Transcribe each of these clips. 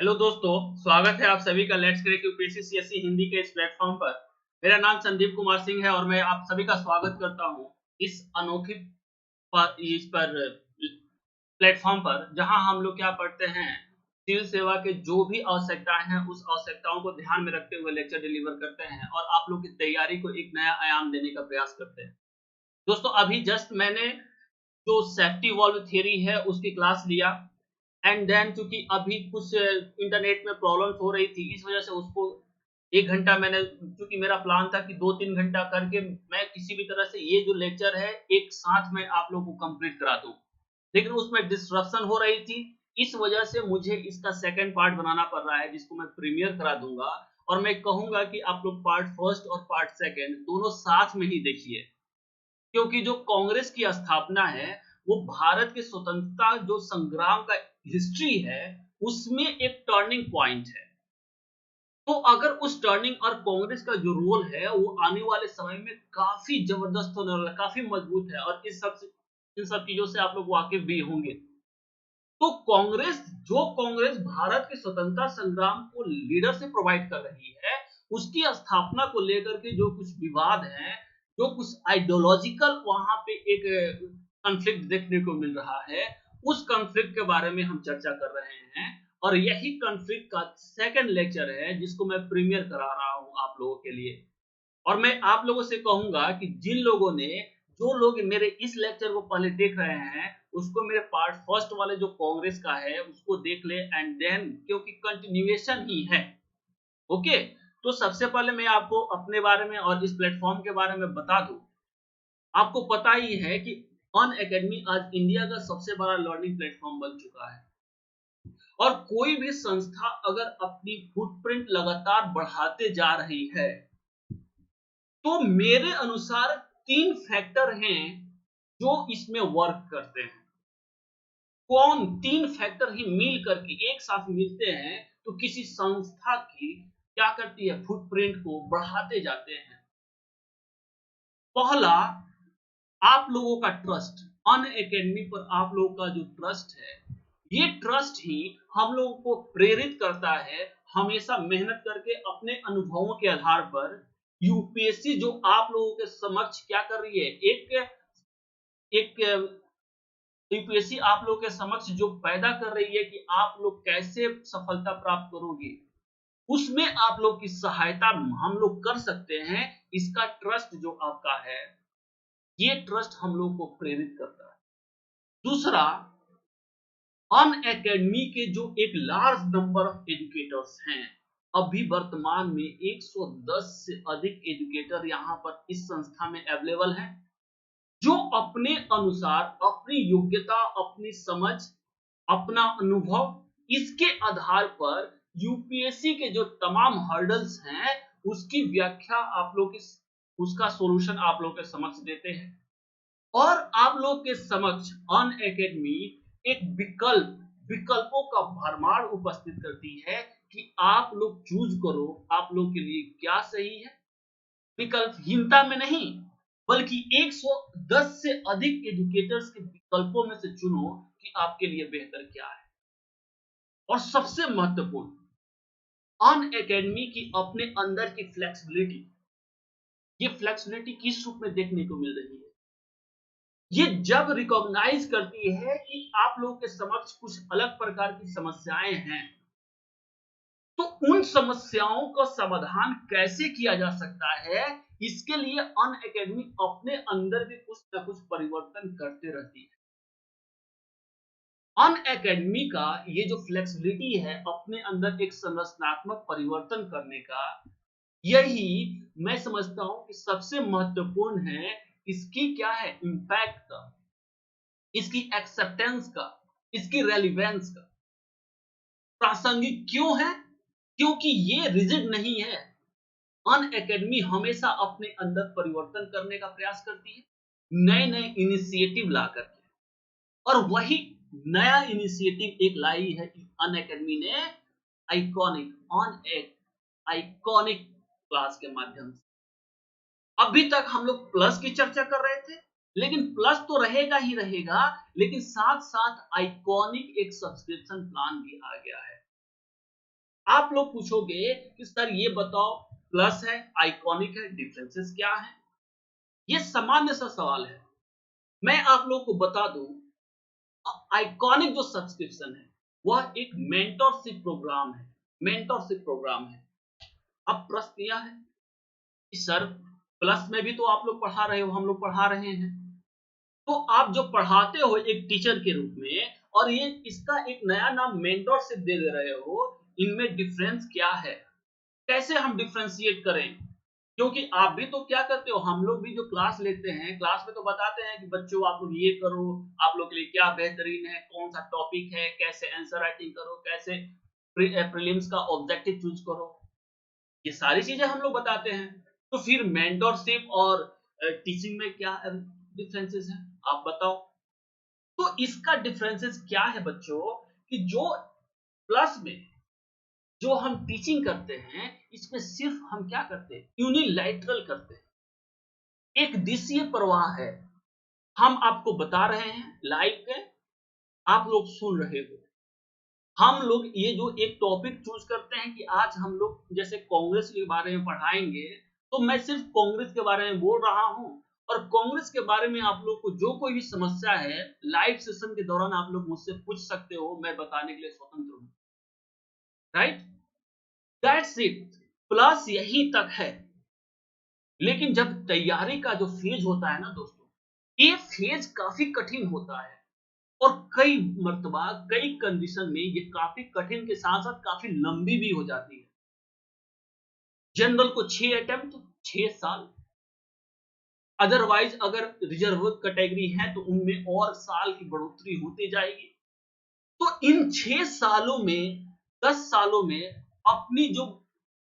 Hello दोस्तों, स्वागत है आप सभी का let's crack UPSC CSC Hindi के इस प्लेटफॉर्म पर। मेरा नाम संदीप कुमार सिंह है और मैं आप सभी का स्वागत करता हूं इस अनोखी इस पर प्लेटफॉर्म पर, जहां हम लोग क्या पढ़ते हैं, सिविल सेवा के जो भी आवश्यकताएं हैं उस आवश्यकताओं को ध्यान में रखते हुए लेक्चर डिलीवर करते हैं और आप लोग की तैयारी को एक नया आयाम देने का प्रयास करते हैं। दोस्तों, अभी जस्ट मैंने जो सेफ्टी वॉल्व थ्योरी है उसकी क्लास लिया एंड देन चूंकि अभी कुछ इंटरनेट में प्रॉब्लम्स हो रही थी, इस वजह से उसको 1 घंटा मैंने, चूंकि मेरा प्लान था कि 2-3 घंटा करके मैं किसी भी तरह से ये जो लेक्चर है एक साथ में आप लोगों को कंप्लीट करा दूं, लेकिन उसमें डिस्ट्रप्शन हो रही थी। इस वजह से मुझे इसका सेकंड पार्ट बनाना पड़ रहा है जिसको मैं प्रीमियर करा दूंगा और मैं कहूंगा कि आप लोग पार्ट फर्स्ट और पार्ट सेकंड दोनों साथ में ही देखिए, क्योंकि जो कांग्रेस की स्थापना है वो भारत के स्वतंत्रता जो संग्राम का हिस्ट्री है उसमें एक टर्निंग पॉइंट है। तो अगर उस टर्निंग और कांग्रेस का जो रोल है वो आने वाले समय में काफी जबरदस्त होने वाला है, काफी मजबूत है और इन सब चीजों से आप लोग वाकिफ भी होंगे। तो कांग्रेस भारत के स्वतंत्रता संग्राम को लीडरशिप प्रोवाइड कर रही है, उसकी स्थापना को लेकर के जो कुछ विवाद हैं, जो कुछ आइडियोलॉजिकल वहां पे एक कॉन्फ्लिक्ट देखने को मिल रहा है, उस कॉन्फ्लिक्ट के बारे में हम चर्चा कर रहे हैं और यही कॉन्फ्लिक्ट का सेकंड लेक्चर है जिसको मैं प्रीमियर करा रहा हूं आप लोगों के लिए। और मैं आप लोगों से कहूंगा कि जिन लोगों ने, जो लोग मेरे इस लेक्चर को पहले देख रहे हैं, उसको मेरे पार्ट फर्स्ट वाले जो कांग्रेस का है उसको देख ले एंड देन, क्योंकि कंटिन्यूएशन ही है। ओके, तो सबसे पहले मैं आपको अपने बारे में और इस प्लेटफॉर्म के बारे में बता दूं। आपको पता ही है कि अन अकेडमी आज इंडिया का सबसे बड़ा लर्निंग प्लेटफॉर्म बन चुका है और कोई भी संस्था अगर अपनी फुटप्रिंट लगातार बढ़ाते जा रही है तो मेरे अनुसार 3 फैक्टर हैं जो इसमें वर्क करते हैं। कौन 3 फैक्टर ही मिल करके एक साथ मिलते हैं तो किसी संस्था की क्या करती है, फुटप्रिंट को बढ़ाते जाते हैं। पहला, आप लोगों का ट्रस्ट। अन अकेडमी पर आप लोगों का जो ट्रस्ट है, ये ट्रस्ट ही हम लोगों को प्रेरित करता है हमेशा मेहनत करके अपने अनुभवों के आधार पर। यूपीएससी जो आप लोगों के समक्ष क्या कर रही है, एक एक यूपीएससी आप लोगों के समक्ष जो पैदा कर रही है कि आप लोग कैसे सफलता प्राप्त करोगे, उसमें आप लोग की सहायता हम लोग कर सकते हैं। इसका ट्रस्ट जो आपका है, ये ट्रस्ट हम लोग को प्रेरित करता है। दूसरा, अन अकेडमी के जो एक लार्ज नंबर ऑफ एजुकेटर्स हैं, अभी वर्तमान में 110 से अधिक एजुकेटर यहां पर इस संस्था में अवेलेबल हैं, जो अपने अनुसार अपनी योग्यता, अपनी समझ, अपना अनुभव, इसके आधार पर यूपीएससी के जो तमाम हर्डल्स हैं उसकी व्याख्या आप लोग की, उसका सॉल्यूशन आप लोग के समक्ष देते हैं। और आप लोग के समक्ष अन अकेडमी एक विकल्पों का भरमार उपस्थित करती है कि आप लोग चूज करो आप लोग के लिए क्या सही है। विकल्पहीनता में नहीं, बल्कि 110 से अधिक एजुकेटर्स के विकल्पों में से चुनो कि आपके लिए बेहतर क्या है। और सबसे महत्वपूर्ण, अन अकेडमी की अपने अंदर की फ्लेक्सिबिलिटी। ये फ्लेक्सिबिलिटी किस रूप में देखने को मिल रही है, ये जब रिकॉग्नाइज करती है कि आप लोगों के समक्ष कुछ अलग प्रकार की समस्याएं हैं, तो उन समस्याओं का समाधान कैसे किया जा सकता है, इसके लिए अन अकेडमी अपने अंदर भी कुछ ना कुछ परिवर्तन करते रहती है। अन अकेडमी का ये जो फ्लेक्सिबिलिटी है अपने अंदर एक संरचनात्मक परिवर्तन करने का, यही मैं समझता हूं कि सबसे महत्वपूर्ण है। इसकी क्या है इम्पैक्ट का, इसकी एक्सेप्टेंस का, इसकी रेलिवेंस का। प्रासंगिक क्यों है, क्योंकि ये रिजिड नहीं है। अन अकेडमी हमेशा अपने अंदर परिवर्तन करने का प्रयास करती है, नए नए इनिशिएटिव ला करके। और वही नया इनिशिएटिव एक लाई है कि अन अकेडमी ने आइकॉनिक ऑन एक आइकॉनिक क्लास के माध्यम से। अभी तक हम लोग प्लस की चर्चा कर रहे थे, लेकिन प्लस तो रहेगा ही रहेगा, लेकिन साथ साथ आइकॉनिक एक सब्सक्रिप्शन प्लान भी आ गया है। आप लोग पूछोगे कि सर ये बताओ, प्लस है, आइकॉनिक है, डिफरेंसेस क्या है? ये सामान्य सा सवाल है। मैं आप लोग को बता दूं, आइकॉनिक जो सब्सक्रिप्शन है वह एक मेंटरशिप प्रोग्राम है। मेंटरशिप प्रोग्राम है। अब प्रश्न यह है कि सर प्लस में भी तो आप लोग पढ़ा रहे हो, हम लोग पढ़ा रहे हैं, तो आप जो पढ़ाते हो एक टीचर के रूप में, और ये इसका एक नया नाम मेंटरशिप दे दे रहे हो, इनमें डिफरेंस क्या है? कैसे हम डिफरेंशिएट करें? क्योंकि आप भी तो क्या करते हो, हम लोग भी जो क्लास लेते हैं, क्लास में तो बताते हैं कि बच्चों आप लोग ये करो, आप लोग के लिए क्या बेहतरीन है, कौन सा टॉपिक है, कैसे आंसर राइटिंग करो, कैसे प्रीलिम्स का ऑब्जेक्टिव चूज करो, ये सारी चीजें हम लोग बताते हैं। तो फिर मेंटरशिप और टीचिंग में क्या डिफरेंसेस है, आप बताओ। तो इसका डिफरेंसेस क्या है बच्चों, कि जो प्लस में जो हम टीचिंग करते हैं, इसमें सिर्फ हम क्या करते हैं, यूनिलैटरल करते हैं, एक दिशीय प्रवाह है। हम आपको बता रहे हैं लाइव पे, आप लोग सुन रहे हो। हम लोग ये जो एक टॉपिक चूज करते हैं कि आज हम लोग जैसे कांग्रेस के बारे में पढ़ाएंगे, तो मैं सिर्फ कांग्रेस के बारे में बोल रहा हूं, और कांग्रेस के बारे में आप लोग को जो कोई भी समस्या है, लाइव सेशन के दौरान आप लोग मुझसे पूछ सकते हो, मैं बताने के लिए स्वतंत्र हूं। Right, that's it. प्लस यही तक है। लेकिन जब तैयारी का जो फेज होता है ना दोस्तों, ये फेज काफी कठिन होता है, और कई मर्तबा कई कंडीशन में ये काफी कठिन के साथ साथ काफी लंबी भी हो जाती है। जनरल को 6 अटेम्प्ट, 6 साल, अदरवाइज अगर रिजर्व कैटेगरी है तो उनमें और साल की बढ़ोतरी होती जाएगी। तो इन 6 सालों में, 10 सालों में अपनी जो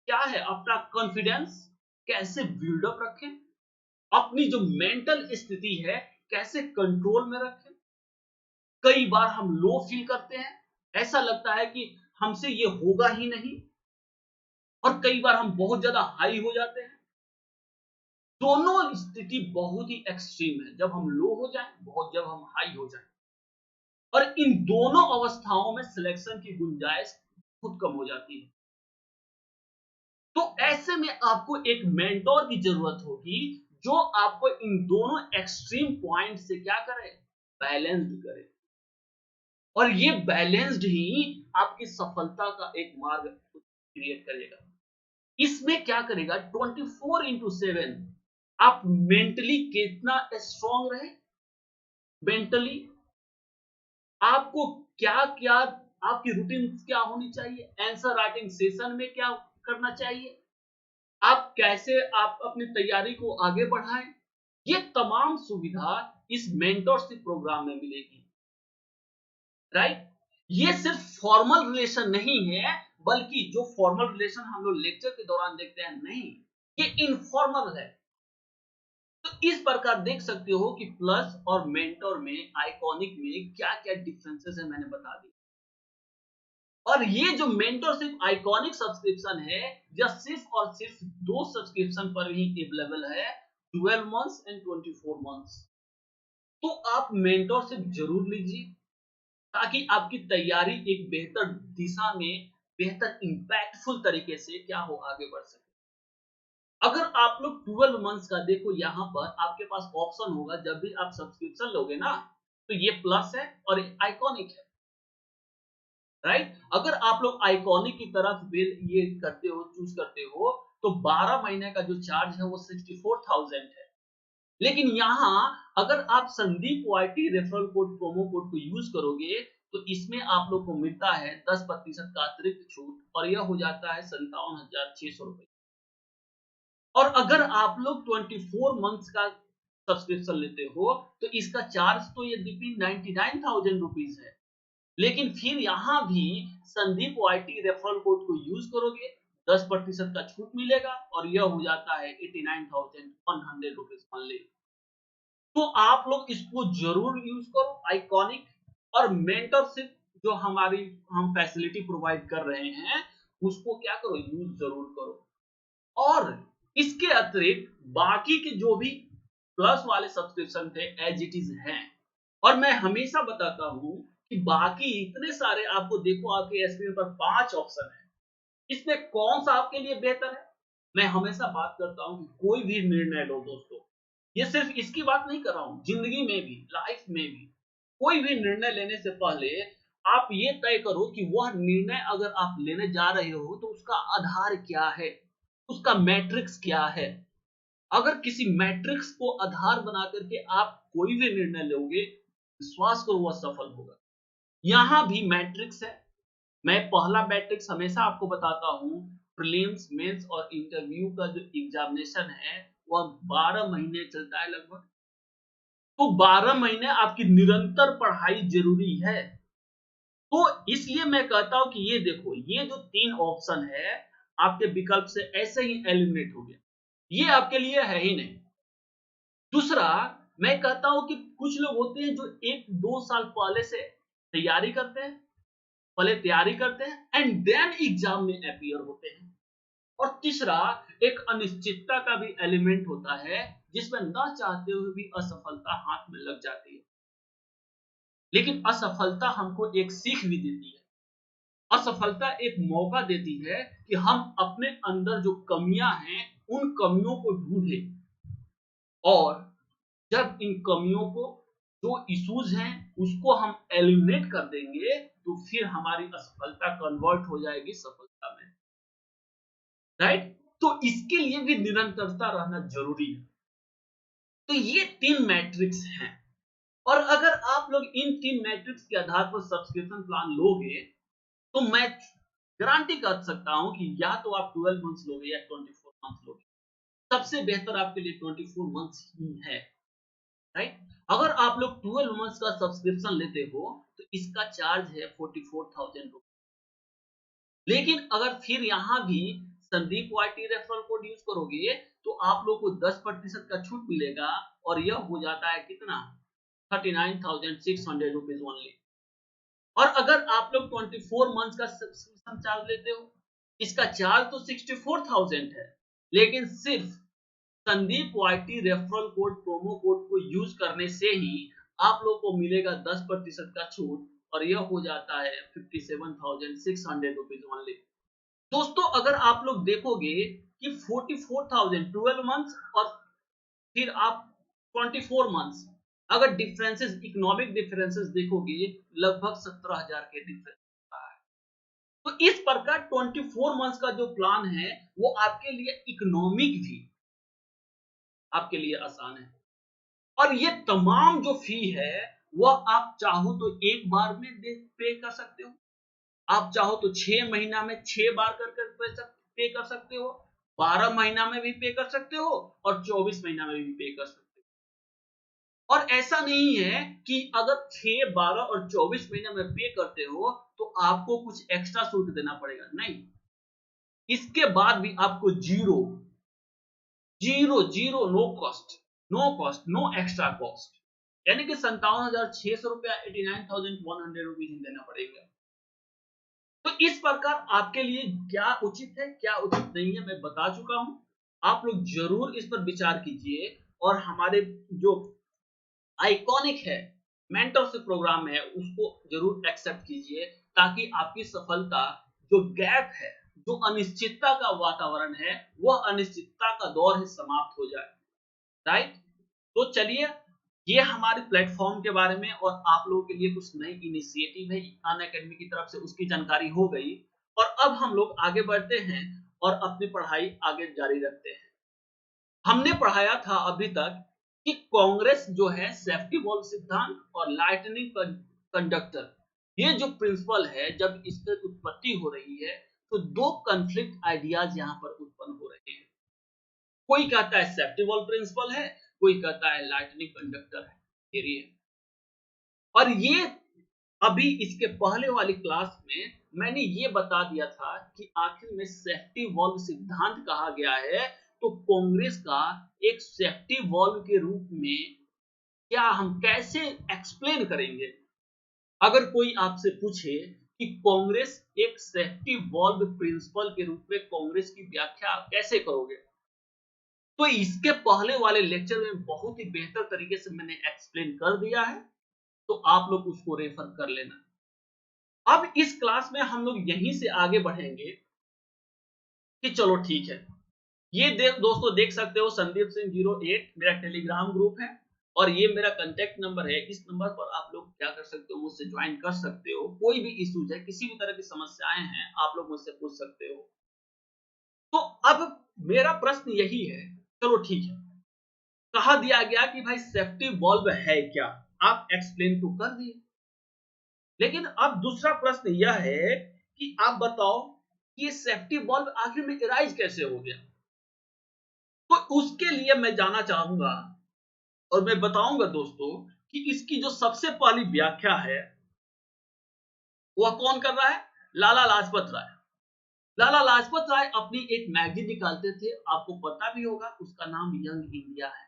क्या है, अपना कॉन्फिडेंस कैसे बिल्डअप रखें, अपनी जो मेंटल स्थिति है कैसे कंट्रोल में रखें। कई बार हम लो फील करते हैं, ऐसा लगता है कि हमसे ये होगा ही नहीं, और कई बार हम बहुत ज्यादा हाई हो जाते हैं। दोनों स्थिति बहुत ही एक्सट्रीम है, जब हम लो हो जाएं, बहुत जब हम हाई हो जाएं, और इन दोनों अवस्थाओं में सिलेक्शन की गुंजाइश बहुत कम हो जाती है। तो ऐसे में आपको एक मेंटोर की जरूरत होगी, जो आपको इन दोनों एक्सट्रीम पॉइंट से क्या करे, बैलेंस्ड करे, और ये बैलेंस्ड ही आपकी सफलता का एक मार्ग क्रिएट करेगा। इसमें क्या करेगा, 24/7 आप मेंटली कितना स्ट्रांग रहे, मेंटली आपको क्या क्या, आपकी रूटीन क्या होनी चाहिए, आंसर राइटिंग सेशन में क्या करना चाहिए, आप कैसे आप अपनी तैयारी को आगे बढ़ाएं, ये तमाम सुविधा इस मेंटरशिप प्रोग्राम में मिलेगी। राइट, ये सिर्फ फॉर्मल रिलेशन नहीं है, बल्कि जो फॉर्मल रिलेशन हम लोग लेक्चर के दौरान देखते हैं, नहीं, ये इनफॉर्मल है। तो इस प्रकार देख सकते हो कि प्लस और मेंटर में, आइकॉनिक में क्या क्या डिफरेंसेस है, मैंने बता दी। और ये जो मेंटरशिप आइकॉनिक सब्सक्रिप्शन है, यह सिर्फ और सिर्फ 2 सब्सक्रिप्शन पर ही अवेलेबल है, 12 मंथ्स एंड 24 मंथ्स। तो आप मेंटरशिप जरूर लीजिए, ताकि आपकी तैयारी एक बेहतर दिशा में, बेहतर इंपैक्टफुल तरीके से क्या हो, आगे बढ़ सके। अगर आप लोग 12 मंथ्स का देखो, यहां पर आपके पास ऑप्शन होगा, जब भी आप सब्सक्रिप्शन लोगे ना, तो ये प्लस है और आइकॉनिक है। राइट, अगर आप लोग आइकॉनिक की तरफ ये करते हो, चूज करते हो, तो 12 महीने का जो चार्ज है वो 64,000 है। लेकिन यहाँ अगर आप Sandeep YT referral code, promo code को यूज करोगे, तो इसमें आप लोग को मिलता है 10% का अतिरिक्त छूट, और यह हो जाता है 57,600 रुपए। और अगर आप लोग 24 मंथ्स का सब्सक्रिप्शन लेते हो, तो इसका चार्ज तो यद्यपि 99,000 रुपीज है, लेकिन फिर यहां भी संदीप वाईटी रेफरल कोड को यूज करोगे, 10% का छूट मिलेगा, और यह हो जाता है 89,100 रुपीज ऑनली। तो आप लोग इसको जरूर यूज करो, आइकॉनिक और मेंटरशिप जो हमारी हम फैसिलिटी प्रोवाइड कर रहे हैं, उसको क्या करो, यूज जरूर करो। और इसके अतिरिक्त बाकी के जो भी प्लस वाले सब्सक्रिप्शन थे, एज इट इज हैं। और मैं हमेशा बताता हूं कि बाकी इतने सारे, आपको देखो आपके स्क्रीन पर 5 ऑप्शन है, इसमें कौन सा आपके लिए बेहतर है? मैं हमेशा बात करता हूं कि कोई भी निर्णय लो दोस्तों, ये सिर्फ इसकी बात नहीं कर रहा हूं, जिंदगी में भी, लाइफ में भी कोई भी निर्णय लेने से पहले आप ये तय करो कि वह निर्णय अगर आप लेने जा रहे हो तो उसका आधार क्या है, उसका मैट्रिक्स क्या है। अगर किसी मैट्रिक्स को आधार बना करके आप कोई भी निर्णय लोगे, विश्वास करो वह सफल होगा। यहां भी मैट्रिक्स है। मैं पहला मैट्रिक्स हमेशा आपको बताता हूं, प्रीलिम्स, मेंस और इंटरव्यू का जो एग्जामिनेशन है वह 12 महीने चलता है लगभग। तो 12 महीने आपकी निरंतर पढ़ाई जरूरी है। तो इसलिए मैं कहता हूं कि ये देखो, ये जो 3 ऑप्शन है आपके विकल्प से ऐसे ही एलिमिनेट हो गया, ये आपके लिए है ही नहीं। दूसरा, मैं कहता हूं कि कुछ लोग होते हैं जो 1-2 साल पहले से तैयारी करते हैं, पहले तैयारी करते हैं एंड देन एग्जाम में अपीयर होते हैं। और तीसरा, एक अनिश्चितता का भी एलिमेंट होता है जिसमें ना चाहते हुए भी असफलता हाथ में लग जाती है। लेकिन असफलता हमको एक सीख भी देती है। असफलता एक मौका देती है कि हम अपने अंदर जो कमियां हैं उन कमियों को ढूंढें, और जब इन कमियों को, जो इश्यूज हैं उसको हम एलिमिनेट कर देंगे तो फिर हमारी असफलता कन्वर्ट हो जाएगी सफलता में, राइट। तो इसके लिए भी निरंतरता रहना जरूरी है। तो ये 3 मैट्रिक्स हैं, और अगर आप लोग इन 3 मैट्रिक्स के आधार पर सब्सक्रिप्शन प्लान लोगे तो मैं गारंटी कर सकता हूं कि या तो आप 12 मंथ्स लोगे या 24 मंथ्स लोगे। सबसे बेहतर आपके लिए 24 मंथ्स ही है, राइट। अगर आप लोग 12 मंथ्स का सब्सक्रिप्शन लेते हो तो इसका चार्ज है 44,000 रुपीज। लेकिन अगर फिर यहां भी Sandeep YT referral code use करोगे तो आप लोग को 10% का छूट मिलेगा, और यह हो जाता है कितना, 39,600 रुपीज ओनली। और अगर आप लोग 24 मंथ्स का सब्सक्रिप्शन चार्ज लेते हो, इसका चार्ज तो 64,000 है, लेकिन सिर्फ Sandeep YT referral code, promo code को यूज करने से ही आप लोग को मिलेगा 10% का छूट, और यह हो जाता है 57,600 रुपीज ओनली। दोस्तों, अगर आप लोग देखोगे कि 44,000 12 मंथ्स और फिर आप 24 मंथ्स, अगर डिफरेंसेस, इकोनॉमिक डिफरेंसेस देखोगे, लगभग 17,000 के डिफरेंस होता है। तो इस प्रकार 24 मंथ्स का जो प्लान है वो आपके लिए इकोनॉमिक भी, आपके लिए आसान है। और ये तमाम जो फी है वह आप चाहो तो एक बार में पे कर सकते हो, आप चाहो तो 6 महीना में 6 बार कर पे कर सकते हो, 12 महीना में भी पे कर सकते हो, और 24 महीना में भी पे कर सकते हो। और ऐसा नहीं है कि अगर 6, 12 और 24 महीने में पे करते हो तो आपको कुछ एक्स्ट्रा शुल्क देना पड़ेगा, नहीं। इसके बाद भी आपको zero zero zero no cost, no extra cost, यानी कि 57,600 रुपया, 89,100 रुपीज देना पड़ेगा। तो इस प्रकार आपके लिए क्या उचित है, क्या उचित नहीं है, मैं बता चुका हूं। आप लोग जरूर इस पर विचार कीजिए, और हमारे जो आइकॉनिक है मेंटरशिप प्रोग्राम है उसको जरूर एक्सेप्ट कीजिए, ताकि आपकी सफलता, जो गैप है, जो अनिश्चितता का वातावरण है, वह अनिश्चितता का दौर ही समाप्त हो जाए, राइट। तो चलिए, ये हमारे प्लेटफॉर्म के बारे में और आप लोगों के लिए कुछ नई इनिशिएटिव है अनअकैडमी की तरफ से, उसकी जानकारी हो गई। और अब हम लोग आगे बढ़ते हैं और अपनी पढ़ाई आगे जारी रखते हैं। हमने पढ़ाया था अभी तक कि कांग्रेस जो है सेफ्टी वॉल्व सिद्धांत और लाइटनिंग कंडक्टर, ये जो प्रिंसिपल है, जब इसकी उत्पत्ति हो रही है तो दो कॉन्फ्लिक्ट आइडियाज यहां पर उत्पन्न हो रहे हैं। कोई कहता है सेफ्टी वॉल्व प्रिंसिपल है, कोई कहता है लाइटनिंग कंडक्टर है, थियरी है। और ये अभी इसके पहले वाली क्लास में मैंने ये बता दिया था कि आखिर में सेफ्टी वॉल्व सिद्धांत कहा गया है तो कांग्रेस का एक सेफ्टी वॉल्व के रूप में क्या हम कैसे एक्सप्लेन करेंगे। अगर कोई आपसे पूछे कि कांग्रेस एक सेफ्टी वॉल्व प्रिंसिपल के रूप में कांग्रेस की व्याख्या कैसे करोगे, तो इसके पहले वाले लेक्चर में बहुत ही बेहतर तरीके से मैंने एक्सप्लेन कर दिया है, तो आप लोग उसको रेफर कर लेना। अब इस क्लास में हम लोग यहीं से आगे बढ़ेंगे कि चलो ठीक है। ये दोस्तों देख सकते हो संदीप सिंह 08 मेरा टेलीग्राम ग्रुप है और ये मेरा कांटेक्ट नंबर है। इस नंबर पर आप लोग क्या कर सकते हो, मुझसे ज्वाइन कर सकते हो। कोई भी इश्यूज है, किसी भी तरह की समस्याएं हैं, आप लोग मुझसे पूछ सकते हो। तो अब मेरा प्रश्न यही है, चलो ठीक है, कहा दिया गया कि भाई सेफ्टी वॉल्व है क्या, आप एक्सप्लेन तो कर दिए, लेकिन अब दूसरा प्रश्न यह है कि आप बताओ कि ये सेफ्टी वॉल्व आखिर में इराइज कैसे हो गया। तो उसके लिए मैं जानना चाहूंगा और मैं बताऊंगा दोस्तों कि इसकी जो सबसे पहली व्याख्या है वह कौन कर रहा है, लाला लाजपत राय। लाला लाजपत राय अपनी एक मैगजीन निकालते थे, आपको पता भी होगा, उसका नाम यंग इंडिया है।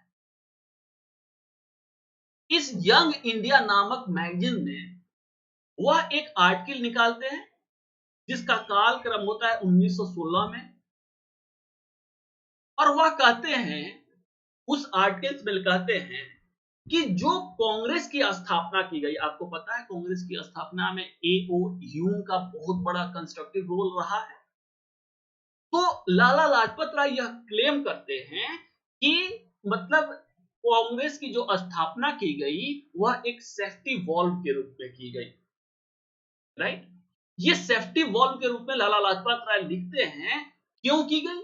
इस यंग इंडिया नामक मैगजीन में वह एक आर्टिकल निकालते हैं जिसका कालक्रम होता है 1916 में, और वह कहते हैं, उस आर्टिकल्स में कहते हैं कि जो कांग्रेस की स्थापना की गई, आपको पता है कांग्रेस की स्थापना में ए.ओ. ह्यूम का बहुत बड़ा कंस्ट्रक्टिव रोल रहा है। तो लाला लाजपत राय यह क्लेम करते हैं कि मतलब कांग्रेस की जो स्थापना की गई वह एक सेफ्टी वॉल्व के रूप में की गई, राइट। ये सेफ्टी वॉल्व के रूप में लाला लाजपत राय लिखते हैं, क्यों की गई।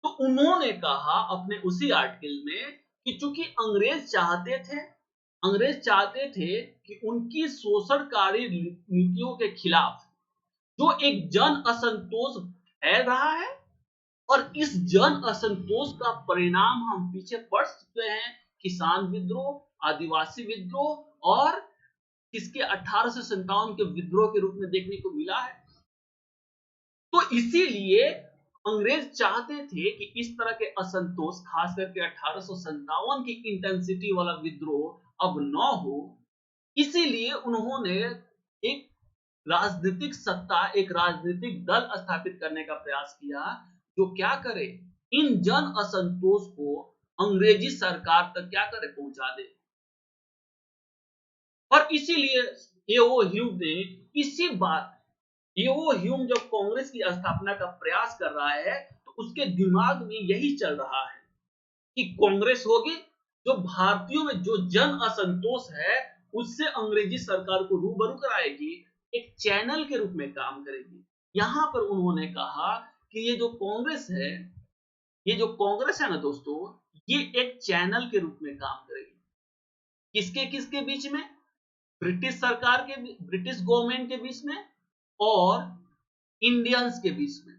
तो उन्होंने कहा अपने उसी आर्टिकल में कि चूंकि अंग्रेज चाहते थे कि उनकी शोषणकारी नीतियों के खिलाफ जो एक जन असंतोष फैल रहा है, और इस जन असंतोष का परिणाम हम पीछे पढ़ चुके हैं, किसान विद्रोह, आदिवासी विद्रोह और इसके 1857 के विद्रोह के रूप में देखने को मिला है। तो इसीलिए अंग्रेज चाहते थे कि इस तरह के असंतोष, खास करके 1857 की इंटेंसिटी वाला विद्रोह अब न हो। इसीलिए उन्होंने एक राजनीतिक सत्ता, एक राजनीतिक दल स्थापित करने का प्रयास किया जो क्या करे, इन जन असंतोष को अंग्रेजी सरकार तक क्या करे, पहुंचा दे। और इसीलिए ए.ओ. ह्यूम ने इसी बात, ए.ओ. ह्यूम जब कांग्रेस की स्थापना का प्रयास कर रहा है तो उसके दिमाग में यही चल रहा है कि कांग्रेस होगी जो भारतीयों में जो जन असंतोष है उससे अंग्रेजी सरकार को रूबरू कराएगी, एक चैनल के रूप में काम करेगी। यहां पर उन्होंने कहा कि ये जो कांग्रेस है ना दोस्तों, ये एक चैनल के रूप में काम करेगी। किसके किसके बीच में, ब्रिटिश सरकार के, ब्रिटिश गवर्नमेंट के बीच में और इंडियंस के बीच में,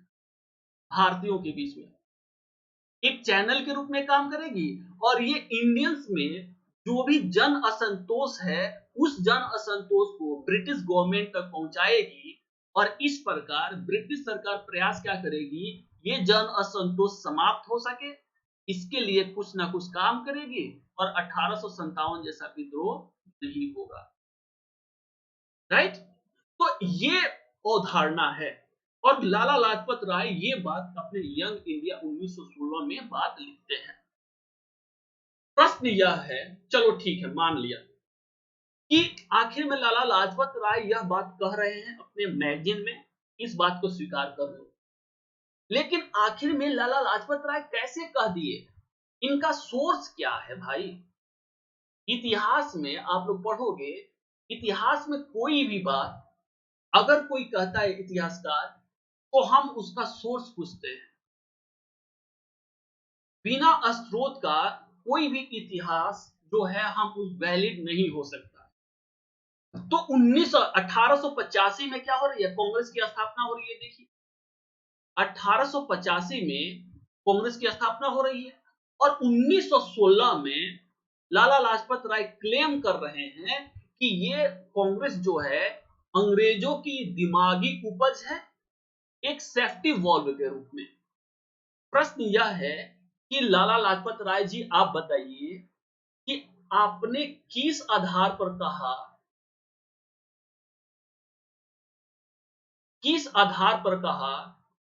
भारतीयों के बीच में एक चैनल के रूप में काम करेगी। और ये इंडियंस में जो भी जन असंतोष है उस जन असंतोष को ब्रिटिश गवर्नमेंट तक पहुंचाएगी, और इस प्रकार ब्रिटिश सरकार प्रयास क्या करेगी, ये जन असंतोष समाप्त हो सके, इसके लिए कुछ ना कुछ काम करेगी और 1857 जैसा विद्रोह नहीं होगा, राइट। तो ये अवधारणा है और लाला लाजपत राय ये बात अपने यंग इंडिया 1916 में बात लिखते हैं। प्रश्न यह है, चलो ठीक है, मान लिया कि आखिर में लाला लाजपत राय यह बात कह रहे हैं अपने मैगजीन में, इस बात को स्वीकार कर लो, लेकिन आखिर में लाला लाजपत राय कैसे कह दिए, इनका सोर्स क्या है भाई। इतिहास में आप लोग पढ़ोगे, इतिहास में कोई भी बात अगर कोई कहता है इतिहासकार, तो हम उसका सोर्स पूछते हैं। बिना स्रोत का कोई भी इतिहास जो है हम उस वैलिड नहीं हो सकता। तो 1885 में क्या हो रही है, कांग्रेस की स्थापना हो रही है। देखिए 1885 में कांग्रेस की स्थापना हो रही है और 1916 में लाला लाजपत राय क्लेम कर रहे हैं कि ये कांग्रेस जो है अंग्रेजों की दिमागी उपज है, एक सेफ्टी वॉल्व के रूप में। प्रश्न यह है कि लाला लाजपत राय जी आप बताइए कि आपने किस आधार पर कहा, किस आधार पर कहा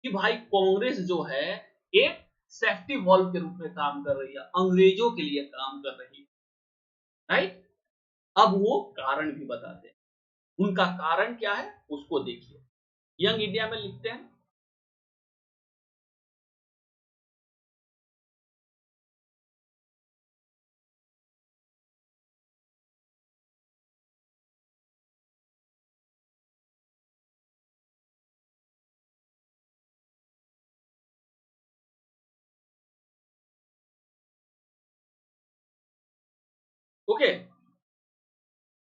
कि भाई कांग्रेस जो है एक सेफ्टी वॉल्व के रूप में काम कर रही है, अंग्रेजों के लिए काम कर रही है, राइट। अब वो कारण भी बताते हैं, उनका कारण क्या है उसको देखिए। यंग इंडिया में लिखते हैं, ओके,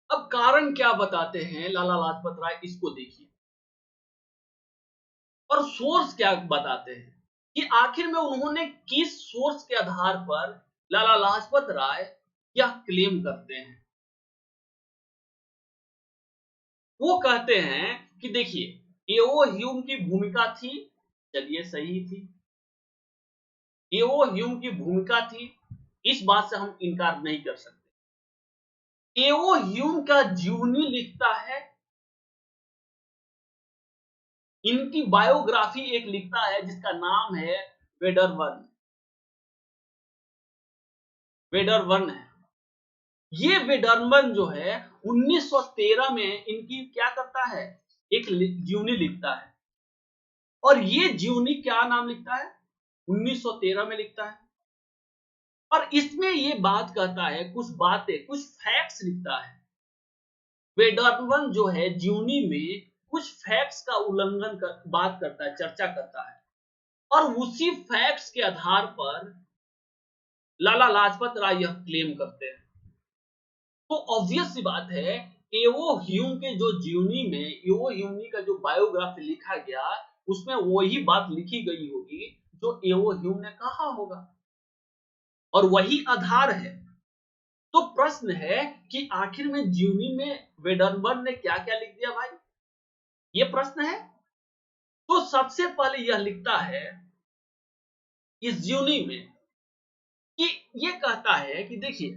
अब कारण क्या बताते हैं लाला लाजपत राय, इसको देखिए, और सोर्स क्या बताते हैं कि आखिर में उन्होंने किस सोर्स के आधार पर लाला लाजपत राय यह क्लेम करते हैं। वो कहते हैं कि देखिए, एओ ह्यूम की भूमिका थी, चलिए सही थी, एओ ह्यूम की भूमिका थी, इस बात से हम इनकार नहीं कर सकते। एओ ह्यूम का जीवनी लिखता है, इनकी बायोग्राफी एक लिखता है जिसका नाम है वेडरवन, वेडरवन है। ये वेडरवन जो है 1913 में इनकी क्या करता है, एक जीवनी लिखता है, और ये जीवनी क्या नाम लिखता है, 1913 में लिखता है, और इसमें ये बात कहता है, कुछ बातें, कुछ फैक्ट्स लिखता है। वेडरवन जो है जीवनी में कुछ फैक्ट्स का उल्लंघन कर बात करता है, चर्चा करता है, और उसी फैक्ट्स के आधार पर लाला लाजपत राय यह क्लेम करते हैं। तो ऑब्वियस सी बात है, एओ ह्यूम के जो जीवनी में एओ ह्यूम का जो बायोग्राफी लिखा गया, उसमें वही बात लिखी गई होगी जो एओ ह्यूम ने कहा होगा, और वही आधार है। तो प्रश्न है कि आखिर में जीवनी में वेडरवन ने क्या-क्या लिख दिया भाई? ये प्रश्न है। तो सबसे पहले यह लिखता है इस जीवनी में कि ये कहता है कि देखिए,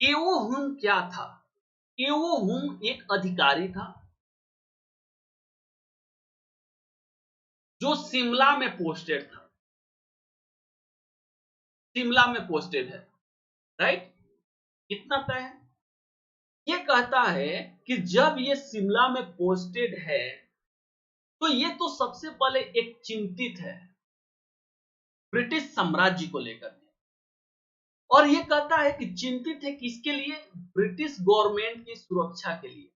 एओ ह्यूम क्या था? एओ ह्यूम एक अधिकारी था जो शिमला में पोस्टेड था, शिमला में पोस्टेड है, राइट? इतना तय है। ये कहता है कि जब ये शिमला में पोस्टेड है, तो ये तो सबसे पहले एक चिंतित है ब्रिटिश साम्राज्य को लेकर के, और ये कहता है कि चिंतित है किसके लिए? ब्रिटिश गवर्नमेंट की सुरक्षा के लिए।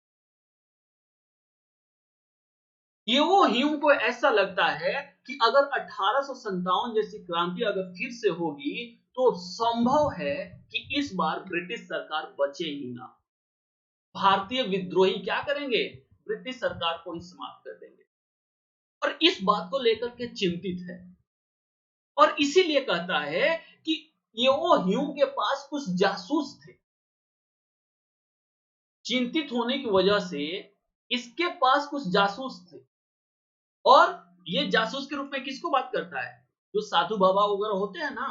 एओ ह्यूम को ऐसा लगता है कि अगर 1857 जैसी क्रांति अगर फिर से होगी, तो संभव है कि इस बार ब्रिटिश सरकार बचे ही ना। भारतीय विद्रोही क्या करेंगे? ब्रिटिश सरकार को ही समाप्त कर देंगे, और इस बात को लेकर के चिंतित है, और इसीलिए कहता है कि एओ ह्यूम के पास कुछ जासूस थे। चिंतित होने की वजह से इसके पास कुछ जासूस थे, और ये जासूस के रूप में किसको बात करता है? जो साधु बाबा वगैरह होते हैं ना,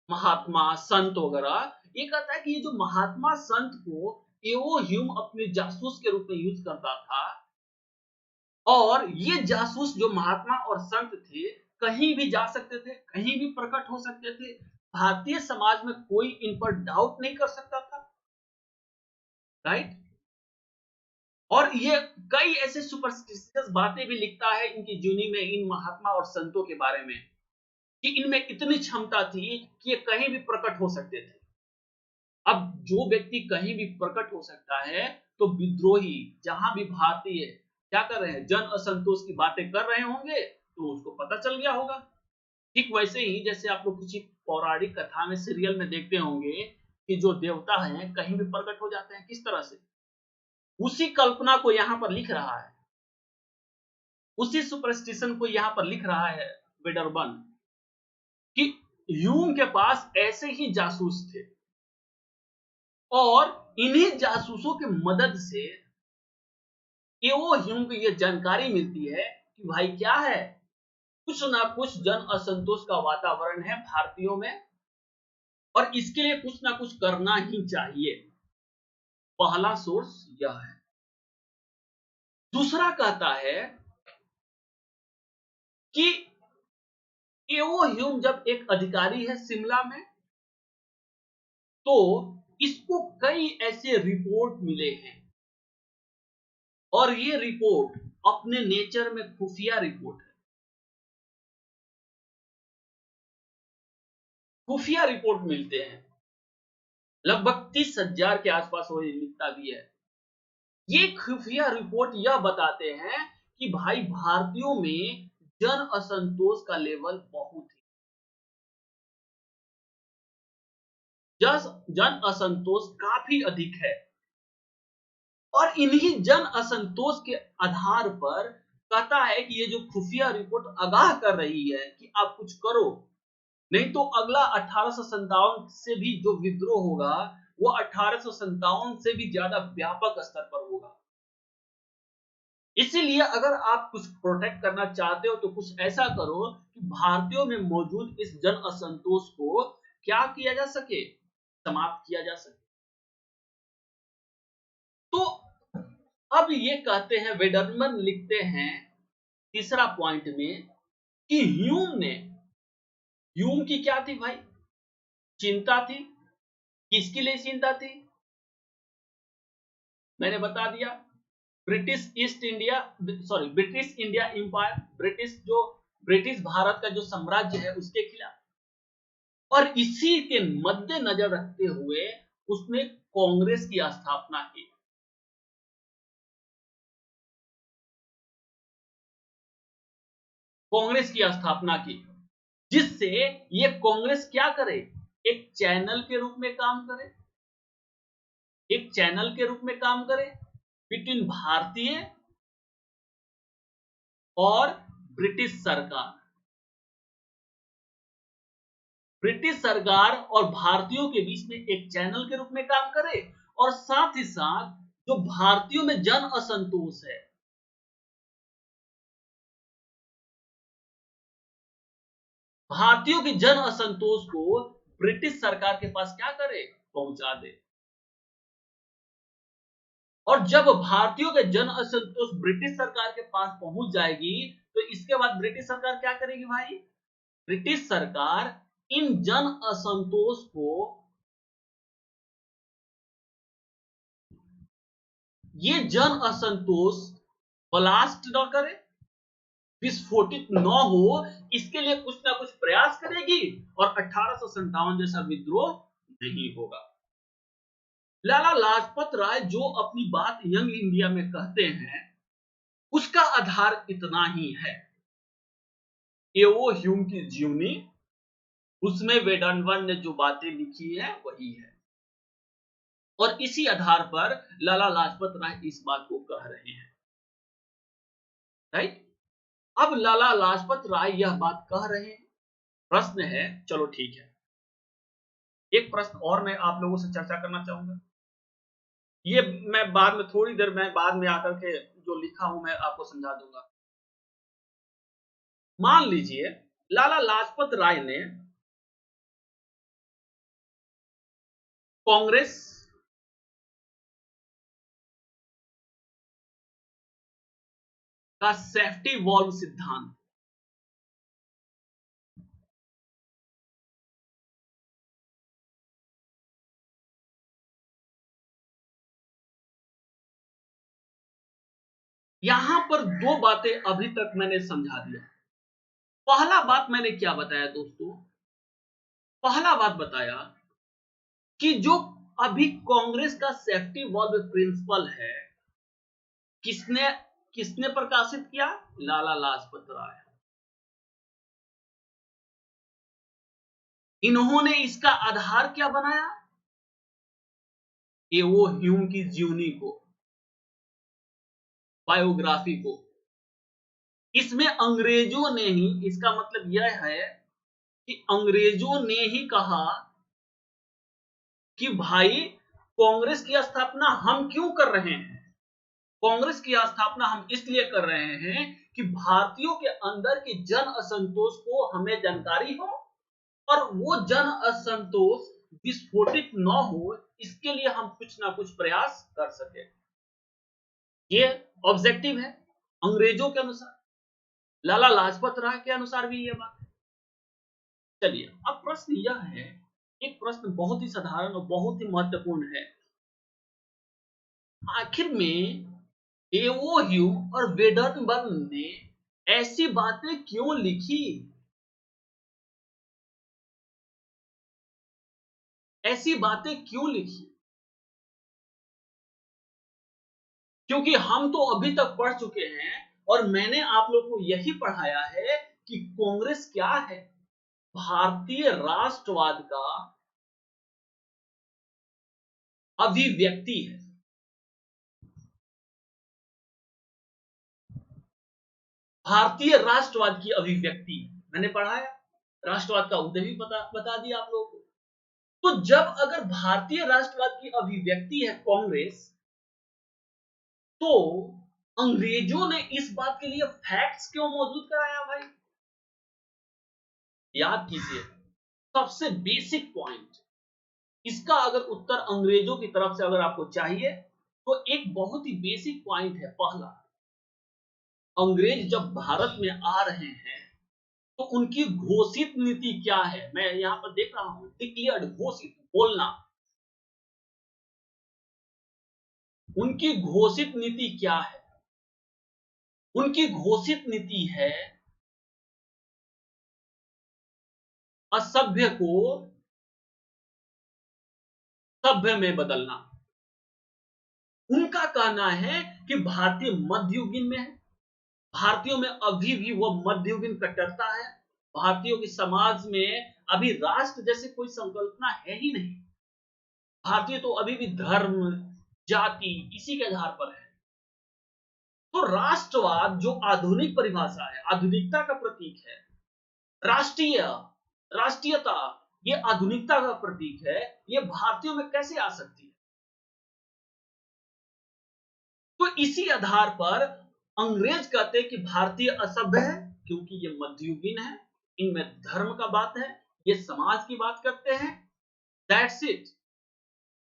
महात्मा संत वगैरह, ये कहता है कि ये जो महात्मा संत को एओ ह्यूम अपने जासूस के रूप में यूज करता था, और ये जासूस जो महात्मा और संत थे, कहीं भी जा सकते थे, कहीं भी प्रकट हो सकते थे, भारतीय समाज में कोई इन पर डाउट नहीं कर सकता था, राइट? और ये कई ऐसे सुपरस्टिशियस बातें भी लिखता है इनकी जीवनी में, इन महात्मा और संतों के बारे में, कि इनमें इतनी क्षमता थी कि ये कहीं भी प्रकट हो सकते थे। अब जो व्यक्ति कहीं भी प्रकट हो सकता है, तो विद्रोही, जहां भी भारतीय क्या कर रहे हैं, जन असंतोष की बातें कर रहे होंगे, तो उसको पता चल गया होगा। ठीक वैसे ही जैसे आप लोग किसी पौराणिक कथा में, सीरियल में देखते होंगे कि जो देवता हैं कहीं भी प्रकट हो जाते हैं, किस तरह से, उसी कल्पना को यहाँ पर लिख रहा है, उसी सुपरस्टिशन को यहाँ पर लिख रहा है वेडरबर्न, कि ह्यूम के पास ऐसे ही जासूस थे, और इन्हीं जासूसों की मदद से एओ ह्यूम को यह जानकारी मिलती है कि भाई क्या है, कुछ ना कुछ जन असंतोष का वातावरण है भारतीयों में, और इसके लिए कुछ ना कुछ करना ही चाहिए। पहला सोर्स यह है। दूसरा कहता है कि एओ ह्यूम जब एक अधिकारी है शिमला में, तो इसको कई ऐसे रिपोर्ट मिले हैं, और ये रिपोर्ट अपने नेचर में खुफिया रिपोर्ट है, खुफिया रिपोर्ट मिलते हैं, लगभग 30,000 के आसपास वो लिखता भी है। ये खुफिया रिपोर्ट यह बताते हैं कि भाई भारतीयों में जन असंतोष का लेवल बहुत है, जन असंतोष काफी अधिक है और इन्हीं जन असंतोष के आधार पर कहता है कि ये जो खुफिया रिपोर्ट आगाह कर रही है कि आप कुछ करो, नहीं तो अगला 1857 से भी जो विद्रोह होगा वो 1857 से भी ज्यादा व्यापक स्तर पर होगा। इसीलिए अगर आप कुछ प्रोटेक्ट करना चाहते हो तो कुछ ऐसा करो कि भारतीयों में मौजूद इस जन असंतोष को क्या किया जा सके, समाप्त किया जा सके। तो अब ये कहते हैं, वेडरमन लिखते हैं तीसरा पॉइंट में कि ह्यूम की क्या थी भाई, चिंता थी। किसके लिए चिंता थी? मैंने बता दिया, British India empire, British Bharat का जो साम्राज्य है उसके खिलाफ। और इसी के मद्देनजर रखते हुए उसने कांग्रेस की स्थापना की। कांग्रेस की स्थापना की जिससे ये कांग्रेस क्या करे, एक चैनल के रूप में काम करे, एक चैनल के रूप में काम करे बिटवीन भारतीय और ब्रिटिश सरकार, ब्रिटिश सरकार और भारतीयों के बीच में एक चैनल के रूप में काम करे। और साथ ही साथ जो भारतीयों में जन असंतोष है, भारतीयों के जन असंतोष को ब्रिटिश सरकार के पास क्या करे, पहुंचा दे। और जब भारतीयों के जन असंतोष ब्रिटिश सरकार के पास पहुंच जाएगी तो इसके बाद ब्रिटिश सरकार क्या करेगी भाई, ब्रिटिश सरकार इन जन असंतोष को, ये जन असंतोष ब्लास्ट न करे, विस्फोटित न हो, इसके लिए कुछ ना कुछ प्रयास करेगी और 1857 जैसा विद्रोह नहीं होगा। लाला लाजपत राय जो अपनी बात यंग इंडिया में कहते हैं उसका आधार इतना ही है, ये वो ह्यूम की जीवनी, उसमें वेडनवन ने जो बातें लिखी है वही है और इसी आधार पर लाला लाजपत राय इस बात को कह रहे हैं। राइट, अब लाला लाजपत राय यह बात कह रहे हैं, प्रश्न है, चलो ठीक है, एक प्रश्न और मैं आप लोगों से चर्चा करना चाहूंगा। ये मैं बाद में, थोड़ी देर में बाद में आकर के जो लिखा हूं मैं आपको समझा दूंगा। मान लीजिए लाला लाजपत राय ने कांग्रेस का सेफ्टी वॉल्व सिद्धांत, यहां पर दो बातें अभी तक मैंने समझा दिया। पहला बात मैंने क्या बताया दोस्तों, पहला बात बताया कि जो अभी कांग्रेस का सेफ्टी वॉल्व प्रिंसिपल है, किसने किसने प्रकाशित किया, लाला लाजपत राय। इन्होंने इसका आधार क्या बनाया, ये वो ह्यूम की जीवनी को, बायोग्राफी को। इसमें अंग्रेजों ने ही, इसका मतलब यह है कि अंग्रेजों ने ही कहा कि भाई कांग्रेस की स्थापना हम क्यों कर रहे हैं, कांग्रेस की स्थापना हम इसलिए कर रहे हैं कि भारतीयों के अंदर की जन असंतोष को हमें जानकारी हो और वो जन असंतोष विस्फोटित न हो, इसके लिए हम कुछ ना कुछ प्रयास कर सके। ये ऑब्जेक्टिव है अंग्रेजों के अनुसार, लाला लाजपत राय के अनुसार भी ये बात है। चलिए अब प्रश्न यह है, एक प्रश्न बहुत ही साधारण और बहुत ही महत्वपूर्ण है, आखिर में एओ ह्यूम और वेडनबर्ग ने ऐसी बातें क्यों लिखी, ऐसी बातें क्यों लिखी? क्योंकि हम तो अभी तक पढ़ चुके हैं और मैंने आप लोग को यही पढ़ाया है कि कांग्रेस क्या है, भारतीय राष्ट्रवाद का अभिव्यक्ति है। भारतीय राष्ट्रवाद की अभिव्यक्ति है। मैंने पढ़ाया, राष्ट्रवाद का उदय भी बता दिया आप लोगों को। तो जब अगर भारतीय राष्ट्रवाद की अभिव्यक्ति है कांग्रेस, तो अंग्रेजों ने इस बात के लिए फैक्ट्स क्यों मौजूद कराया भाई? याद कीजिए, सबसे बेसिक पॉइंट इसका अगर उत्तर अंग्रेजों की तरफ से अगर आपको चाहिए तो एक बहुत ही बेसिक पॉइंट है। पहला, अंग्रेज जब भारत में आ रहे हैं तो उनकी घोषित नीति क्या है? मैं यहां पर देख रहा हूं, डिक्लेयर्ड, घोषित, बोलना। उनकी घोषित नीति क्या है? उनकी घोषित नीति है असभ्य को सभ्य में बदलना। उनका कहना है कि भारतीय मध्ययुगीन में है, भारतीयों में अभी भी वो मध्ययुगीन कट्टरता है, भारतीयों के समाज में अभी राष्ट्र जैसे कोई संकल्पना है ही नहीं। भारतीय तो अभी भी धर्म, जाति, इसी के आधार पर है। तो राष्ट्रवाद जो आधुनिक परिभाषा है, आधुनिकता का प्रतीक है, राष्ट्रीयता ये आधुनिकता का प्रतीक है, ये भारतीयों में कैसे आ सकती है? तो इसी आधार पर अंग्रेज कहते हैं कि भारतीय असभ्य है क्योंकि ये मध्ययुगीन है, इनमें धर्म का बात है, ये समाज की बात करते हैं। That's it.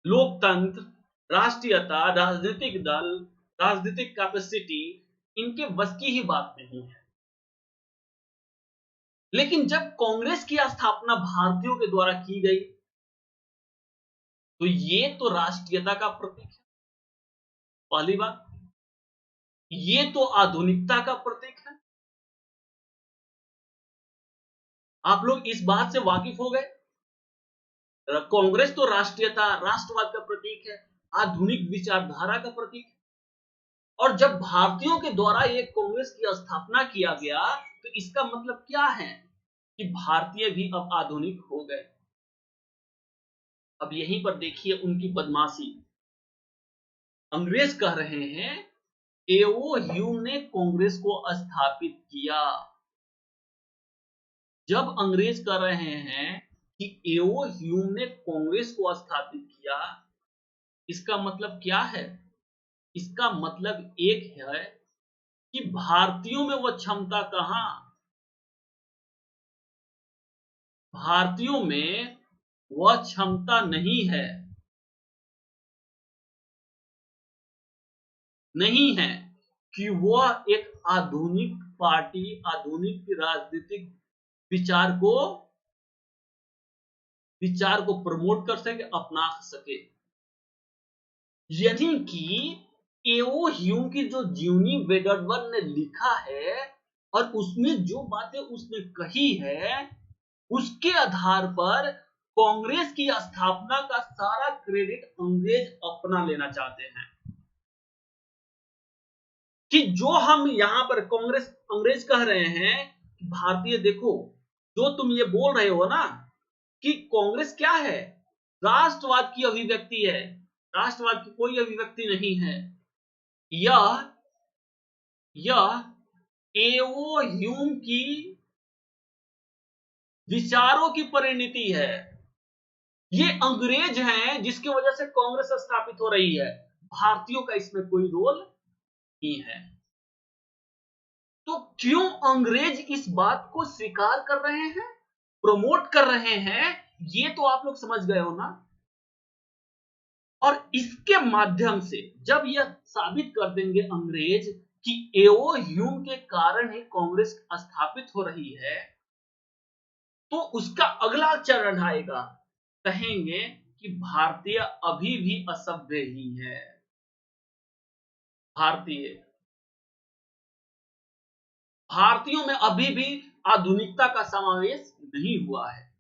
लोकतंत्र, राष्ट्रीयता, राजनीतिक दल, राजनीतिक कैपेसिटी, इनके बस की ही बात नहीं है। लेकिन जब कांग्रेस की स्थापना भारतीयों के द्वारा की गई तो ये तो राष्ट्रीयता का प्रतीक है, पहली बात। ये तो आधुनिकता का प्रतीक है। आप लोग इस बात से वाकिफ हो गए? कांग्रेस तो राष्ट्रीयता, राष्ट्रवाद का प्रतीक है, आधुनिक विचारधारा का प्रतीक है। और जब भारतीयों के द्वारा ये कांग्रेस की स्थापना किया गया तो इसका मतलब क्या है कि भारतीय भी अब आधुनिक हो गए। अब यहीं पर देखिए उनकी बदमाशी। अंग्रेज कह रहे हैं एओ ह्यूम ने कांग्रेस को स्थापित किया। जब अंग्रेज कह रहे हैं कि एओ ह्यूम ने कांग्रेस को स्थापित किया, इसका मतलब क्या है? इसका मतलब एक है कि भारतीयों में वह क्षमता कहां, भारतीयों में वह क्षमता नहीं है, नहीं है कि वह एक आधुनिक पार्टी, आधुनिक राजनीतिक विचार को प्रमोट कर सके, अपना सके। यानी कि एओ ह्यूम की जो जीवनी वेगरवर्न ने लिखा है और उसमें जो बातें उसने कही है, उसके आधार पर कांग्रेस की स्थापना का सारा क्रेडिट अंग्रेज अपना लेना चाहते हैं। कि जो हम यहां पर अंग्रेज कह रहे हैं कि भारतीय देखो, जो तुम ये बोल रहे हो ना कि कांग्रेस क्या है, राष्ट्रवाद की अभिव्यक्ति है, राष्ट्रवाद की कोई अभिव्यक्ति नहीं है। यह एओ ह्यूम की विचारों की परिणति है। ये अंग्रेज हैं जिसकी वजह से कांग्रेस स्थापित हो रही है, भारतीयों का इसमें कोई रोल नहीं है। तो क्यों अंग्रेज इस बात को स्वीकार कर रहे हैं, प्रमोट कर रहे हैं, ये तो आप लोग समझ गए हो ना। और इसके माध्यम से जब यह साबित कर देंगे अंग्रेज कि एओ ह्यूम के कारण ही कांग्रेस स्थापित हो रही है, तो उसका अगला चरण आएगा, कहेंगे कि भारतीय अभी भी असभ्य ही है। भारतीयों में अभी भी आधुनिकता का समावेश नहीं हुआ है।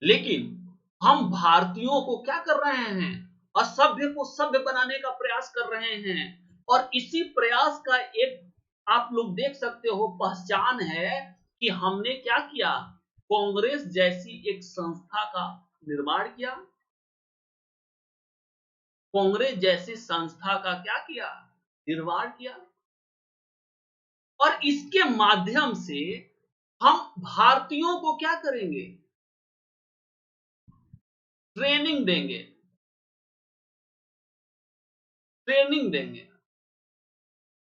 लेकिन हम भारतीयों को क्या कर रहे हैं, असभ्य को सभ्य बनाने का प्रयास कर रहे हैं। और इसी प्रयास का एक आप लोग देख सकते हो पहचान है कि हमने क्या किया, कांग्रेस जैसी एक संस्था का निर्माण किया। कांग्रेस जैसी संस्था का क्या किया, निर्माण किया, और इसके माध्यम से हम भारतीयों को क्या करेंगे, ट्रेनिंग देंगे, ट्रेनिंग देंगे।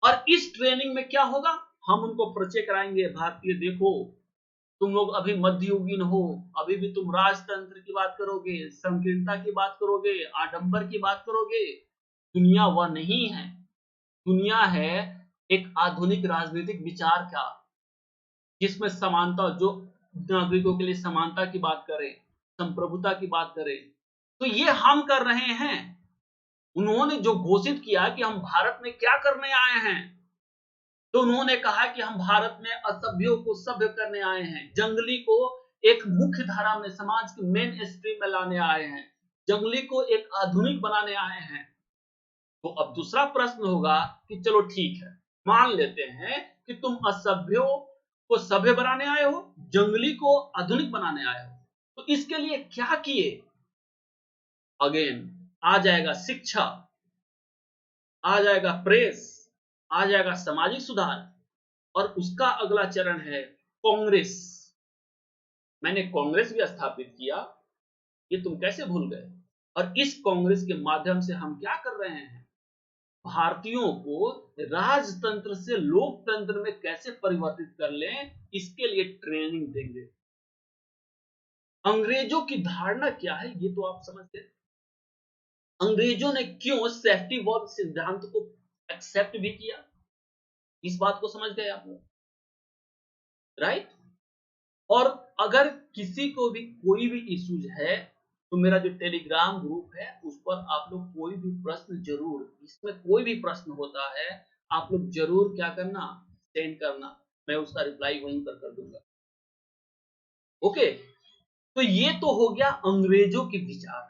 और इस ट्रेनिंग में क्या होगा, हम उनको परिचय कराएंगे, भारतीय देखो तुम लोग अभी मध्ययुगीन हो, अभी भी तुम राजतंत्र की बात करोगे, संकीर्णता की बात करोगे, आडंबर की बात करोगे। दुनिया वह नहीं है, दुनिया है एक आधुनिक राजनीतिक विचार का, जिसमें समानता, जो नागरिकों के लिए समानता की बात करे, संप्रभुता की बात करे, तो ये हम कर रहे हैं। उन्होंने जो घोषित किया कि हम भारत में क्या करने आए हैं, तो उन्होंने कहा कि हम भारत में असभ्यों को सभ्य करने आए हैं, जंगली को एक मुख्य धारा में, समाज के मेन स्ट्रीम में लाने आए हैं, जंगली को एक आधुनिक बनाने आए हैं। तो अब दूसरा प्रश्न होगा कि चलो ठीक है, मान लेते हैं कि तुम असभ्यों को सभ्य बनाने आए हो, जंगली को आधुनिक बनाने आए हो, तो इसके लिए क्या किए। अगेन आ जाएगा शिक्षा, आ जाएगा प्रेस, आ जाएगा सामाजिक सुधार, और उसका अगला चरण है कांग्रेस। मैंने कांग्रेस भी स्थापित किया, ये तुम कैसे भूल गए। और इस कांग्रेस के माध्यम से हम क्या कर रहे हैं, भारतीयों को राजतंत्र से लोकतंत्र में कैसे परिवर्तित कर लें, इसके लिए ट्रेनिंग देंगे। अंग्रेजों की धारणा क्या है ये तो आप समझ गए। अंग्रेजों ने क्यों सेफ्टी वॉल्व सिद्धांत को एक्सेप्ट भी किया, इस बात को समझ गए आप लोग, राइट। और अगर किसी को भी कोई भी इश्यूज है, तो मेरा जो टेलीग्राम ग्रुप है उस पर आप लोग कोई भी प्रश्न जरूर, इसमें कोई भी प्रश्न होता है आप लोग जरूर क्या करना, सेंड करना, मैं उसका रिप्लाई वहीं पर कर दूंगा। ओके, तो ये तो हो गया अंग्रेजों के विचार,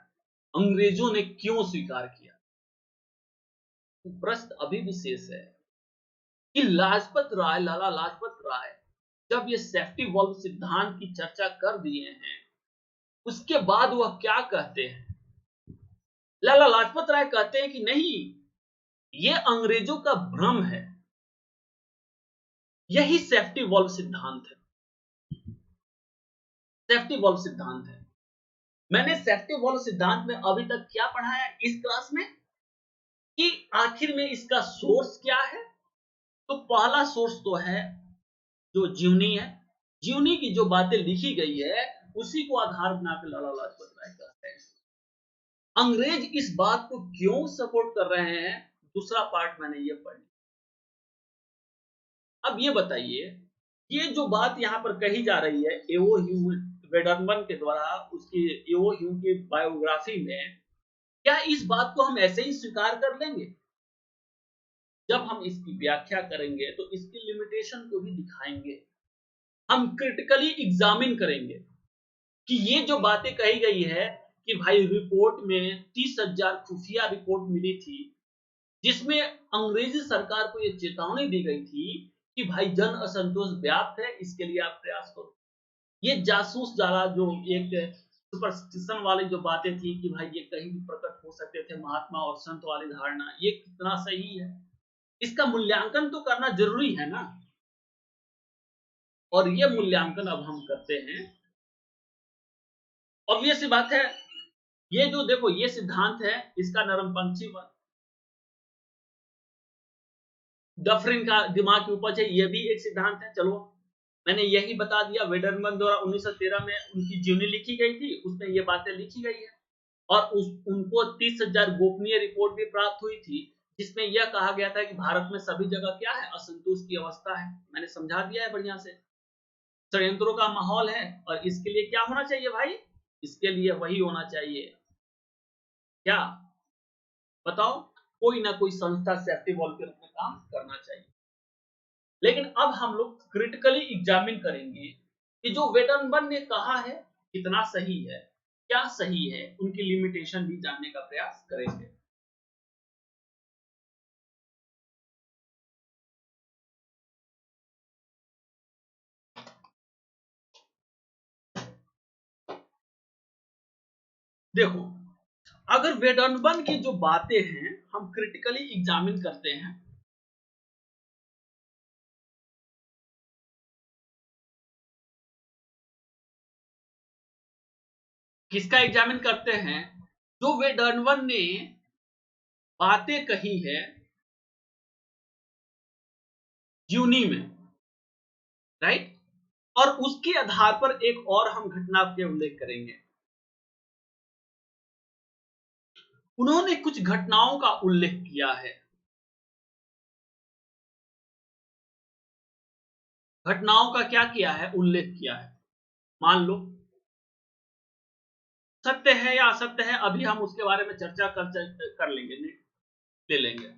अंग्रेजों ने क्यों स्वीकार किया। तो प्रश्न अभी भी शेष है कि लाजपत राय, लाला लाजपत राय जब ये सेफ्टी वॉल्व सिद्धांत की चर्चा कर दिए हैं, उसके बाद वह क्या कहते हैं। लाला लाजपत राय कहते हैं कि नहीं, ये अंग्रेजों का भ्रम है, यही सेफ्टी वॉल्व सिद्धांत है, सेफ्टी वॉल्व सिद्धांत है। मैंने सेफ्टी वॉल्व सिद्धांत में अभी तक क्या पढ़ाया इस क्लास में, कि आखिर में इसका सोर्स क्या है। तो पहला सोर्स तो है जो जीवनी है, जीवनी की जो बातें लिखी गई है उसी को आधार बनाकर लाला लाजपत राय कहते हैं। अंग्रेज इस बात को क्यों सपोर्ट कर रहे हैं, दूसरा पार्ट मैंने ये पढ़ लिया। अब ये बताइए, ये जो बात यहां पर कही जा रही है एवो ह्यूम वेडरमन के द्वारा, उसकी एवो ह्यूम की बायोग्राफी में, क्या इस बात को हम ऐसे ही स्वीकार कर लेंगे। जब हम इसकी व्याख्या करेंगे तो इसकी लिमिटेशन को भी दिखाएंगे, हम क्रिटिकली एग्जामिन करेंगे कि ये जो बातें कही गई है कि भाई रिपोर्ट में 30,000 खुफिया रिपोर्ट मिली थी, जिसमें अंग्रेजी सरकार को ये चेतावनी दी गई थी कि भाई जन असंतोष व्याप्त है, इसके लिए आप प्रयास करो। ये जासूस जाला, जो एक सुपरस्टिशन वाली जो बातें थी कि भाई ये कहीं भी प्रकट हो सकते थे, महात्मा और संत वाली धारणा, ये कितना सही है, इसका मूल्यांकन तो करना जरूरी है ना। और ये मूल्यांकन अब हम करते हैं। ऑब्वियस सी बात है, ये जो देखो ये सिद्धांत है, इसका नरमपंथी डफरिन का दिमाग की उपज है, ये भी एक सिद्धांत है। चलो मैंने यही बता दिया, वेडरमन द्वारा 1913 में उनकी जीवनी लिखी गई थी, उसमें ये बातें लिखी गई है। और उनको 30,000 गोपनीय रिपोर्ट भी प्राप्त हुई थी, जिसमें यह कहा गया था कि भारत में सभी जगह क्या है, असंतोष की अवस्था है। मैंने समझा दिया है बढ़िया से, षड्यंत्रों का माहौल है, और इसके लिए क्या होना चाहिए भाई, इसके लिए वही होना चाहिए, क्या बताओ, कोई ना कोई संस्था सेफ्टी वॉल्व के रूप में काम करना चाहिए। लेकिन अब हम लोग क्रिटिकली एग्जामिन करेंगे कि जो वेटनबर्ग ने कहा है कितना सही है, क्या सही है, उनकी लिमिटेशन भी जानने का प्रयास करेंगे। देखो अगर वेडनबर्न की जो बातें हैं हम क्रिटिकली एग्जामिन करते हैं, किसका एग्जामिन करते हैं? जो वेडनबर्न ने बातें कही है यूनी में, राइट? और उसके आधार पर एक और हम घटना के उल्लेख करेंगे। उन्होंने कुछ घटनाओं का उल्लेख किया है। घटनाओं का क्या किया है? उल्लेख किया है। मान लो सत्य है या असत्य है, अभी हम उसके बारे में चर्चा कर लेंगे, ले लेंगे।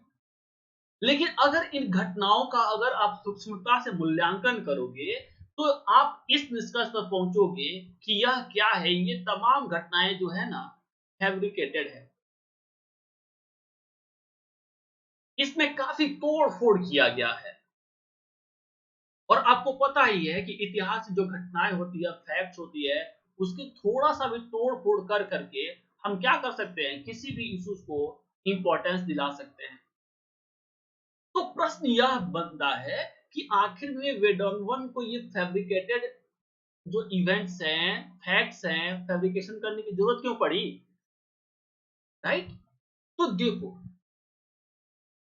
लेकिन अगर इन घटनाओं का अगर आप सूक्ष्मता से मूल्यांकन करोगे तो आप इस निष्कर्ष पर पहुंचोगे कि यह क्या है, ये तमाम घटनाएं जो है ना फैब्रिकेटेड है। इसमें काफी तोड़ फोड़ किया गया है। और आपको पता ही है कि इतिहास जो घटनाएं होती है, फैक्ट्स होती है, उसकी थोड़ा सा भी तोड़ फोड़ कर करके हम क्या कर सकते हैं, किसी भी इश्यूज को इंपॉर्टेंस दिला सकते हैं। तो प्रश्न यह बनता है कि आखिर में वेडोनवन को ये फैब्रिकेटेड जो इवेंट्स हैं, फैक्ट्स हैं, फैब्रिकेशन करने की जरूरत क्यों पड़ी, राइट? तो देखो,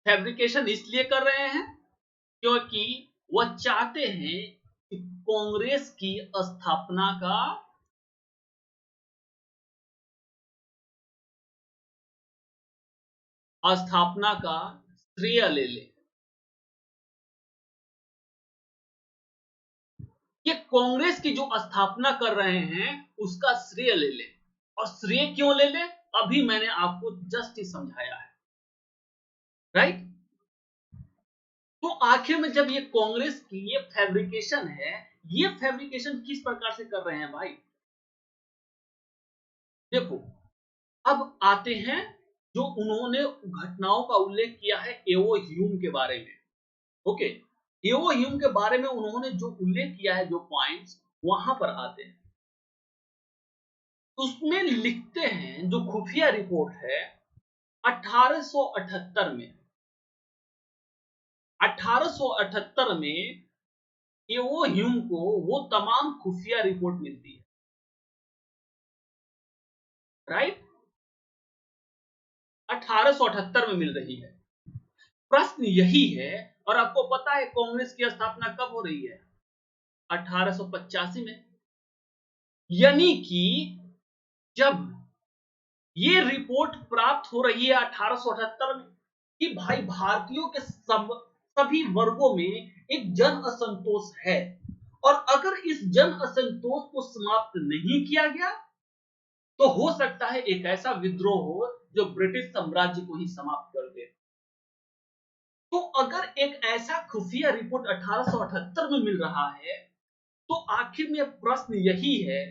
फैब्रिकेशन इसलिए कर रहे हैं क्योंकि वह चाहते हैं कि कांग्रेस की स्थापना का श्रेय ले ले। ये कांग्रेस की जो स्थापना कर रहे हैं उसका श्रेय ले ले। और श्रेय क्यों ले ले? अभी मैंने आपको जस्ट ही समझाया है, राइट? तो आखिर में जब ये कांग्रेस की ये फैब्रिकेशन है, ये फैब्रिकेशन किस प्रकार से कर रहे हैं भाई? देखो, अब आते हैं जो उन्होंने घटनाओं का उल्लेख किया है एवो ह्यूम के बारे में। ओके, एवो ह्यूम के बारे में उन्होंने जो उल्लेख किया है, जो पॉइंट्स, वहां पर आते हैं। उसमें लिखते हैं जो खुफिया रिपोर्ट है 1878 में, 1878 में एवो ह्यूम को वो तमाम खुफिया रिपोर्ट मिलती है, राइट? 1878 में मिल रही है। प्रश्न यही है, और आपको पता है कांग्रेस की स्थापना कब हो रही है? 1885 में। यानी कि जब ये रिपोर्ट प्राप्त हो रही है 1878 में कि भाई भारतीयों के सभी वर्गों में एक जन असंतोष है, और अगर इस जन असंतोष को समाप्त नहीं किया गया तो हो सकता है एक ऐसा विद्रोह हो जो ब्रिटिश साम्राज्य को ही समाप्त कर दे। तो अगर एक ऐसा खुफिया रिपोर्ट 1878 में मिल रहा है तो आखिर में प्रश्न यही है,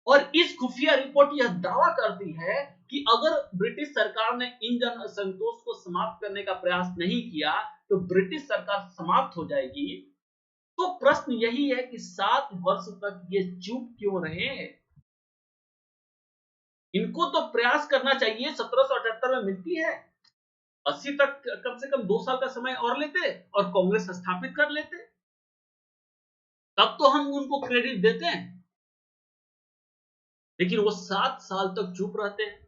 और इस खुफिया रिपोर्ट यह दावा करती है कि अगर ब्रिटिश सरकार ने इन जन असंतोष को समाप्त करने का प्रयास नहीं किया तो ब्रिटिश सरकार समाप्त हो जाएगी। तो प्रश्न यही है कि 7 वर्ष तक ये चुप क्यों रहे? इनको तो प्रयास करना चाहिए। 1778 में मिलती है, 80 तक कम से कम 2 साल का समय और लेते और कांग्रेस स्थापित कर लेते, तब तो हम उनको क्रेडिट देते हैं। लेकिन वो 7 साल तक चुप रहते हैं।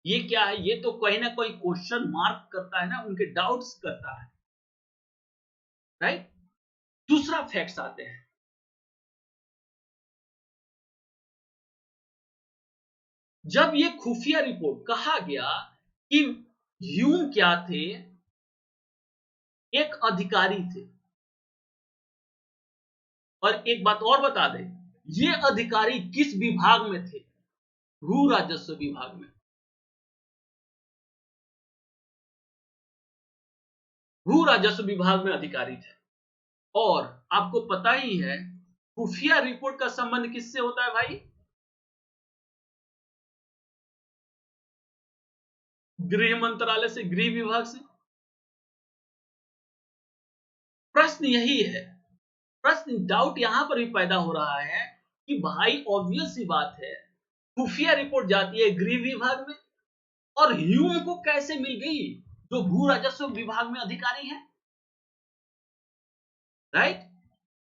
ये क्या है? ये तो कहीं ना कहीं क्वेश्चन मार्क करता है ना, उनके डाउट्स करता है, राइट? दूसरा फैक्ट्स आते हैं। जब ये खुफिया रिपोर्ट कहा गया कि ह्यूम क्या थे, एक अधिकारी थे। और एक बात और बता दें, ये अधिकारी किस विभाग में थे? भू राजस्व विभाग में। भू राजस्व विभाग में अधिकारी थे। और आपको पता ही है खुफिया रिपोर्ट का संबंध किससे होता है भाई? गृह मंत्रालय से, गृह विभाग से। प्रश्न यही है, प्रश्न डाउट यहां पर भी पैदा हो रहा है कि भाई ऑब्वियस सी बात है, खुफिया रिपोर्ट जाती है गृह विभाग में, और ह्यूम को कैसे मिल गई जो भू राजस्व विभाग में अधिकारी है, राइट।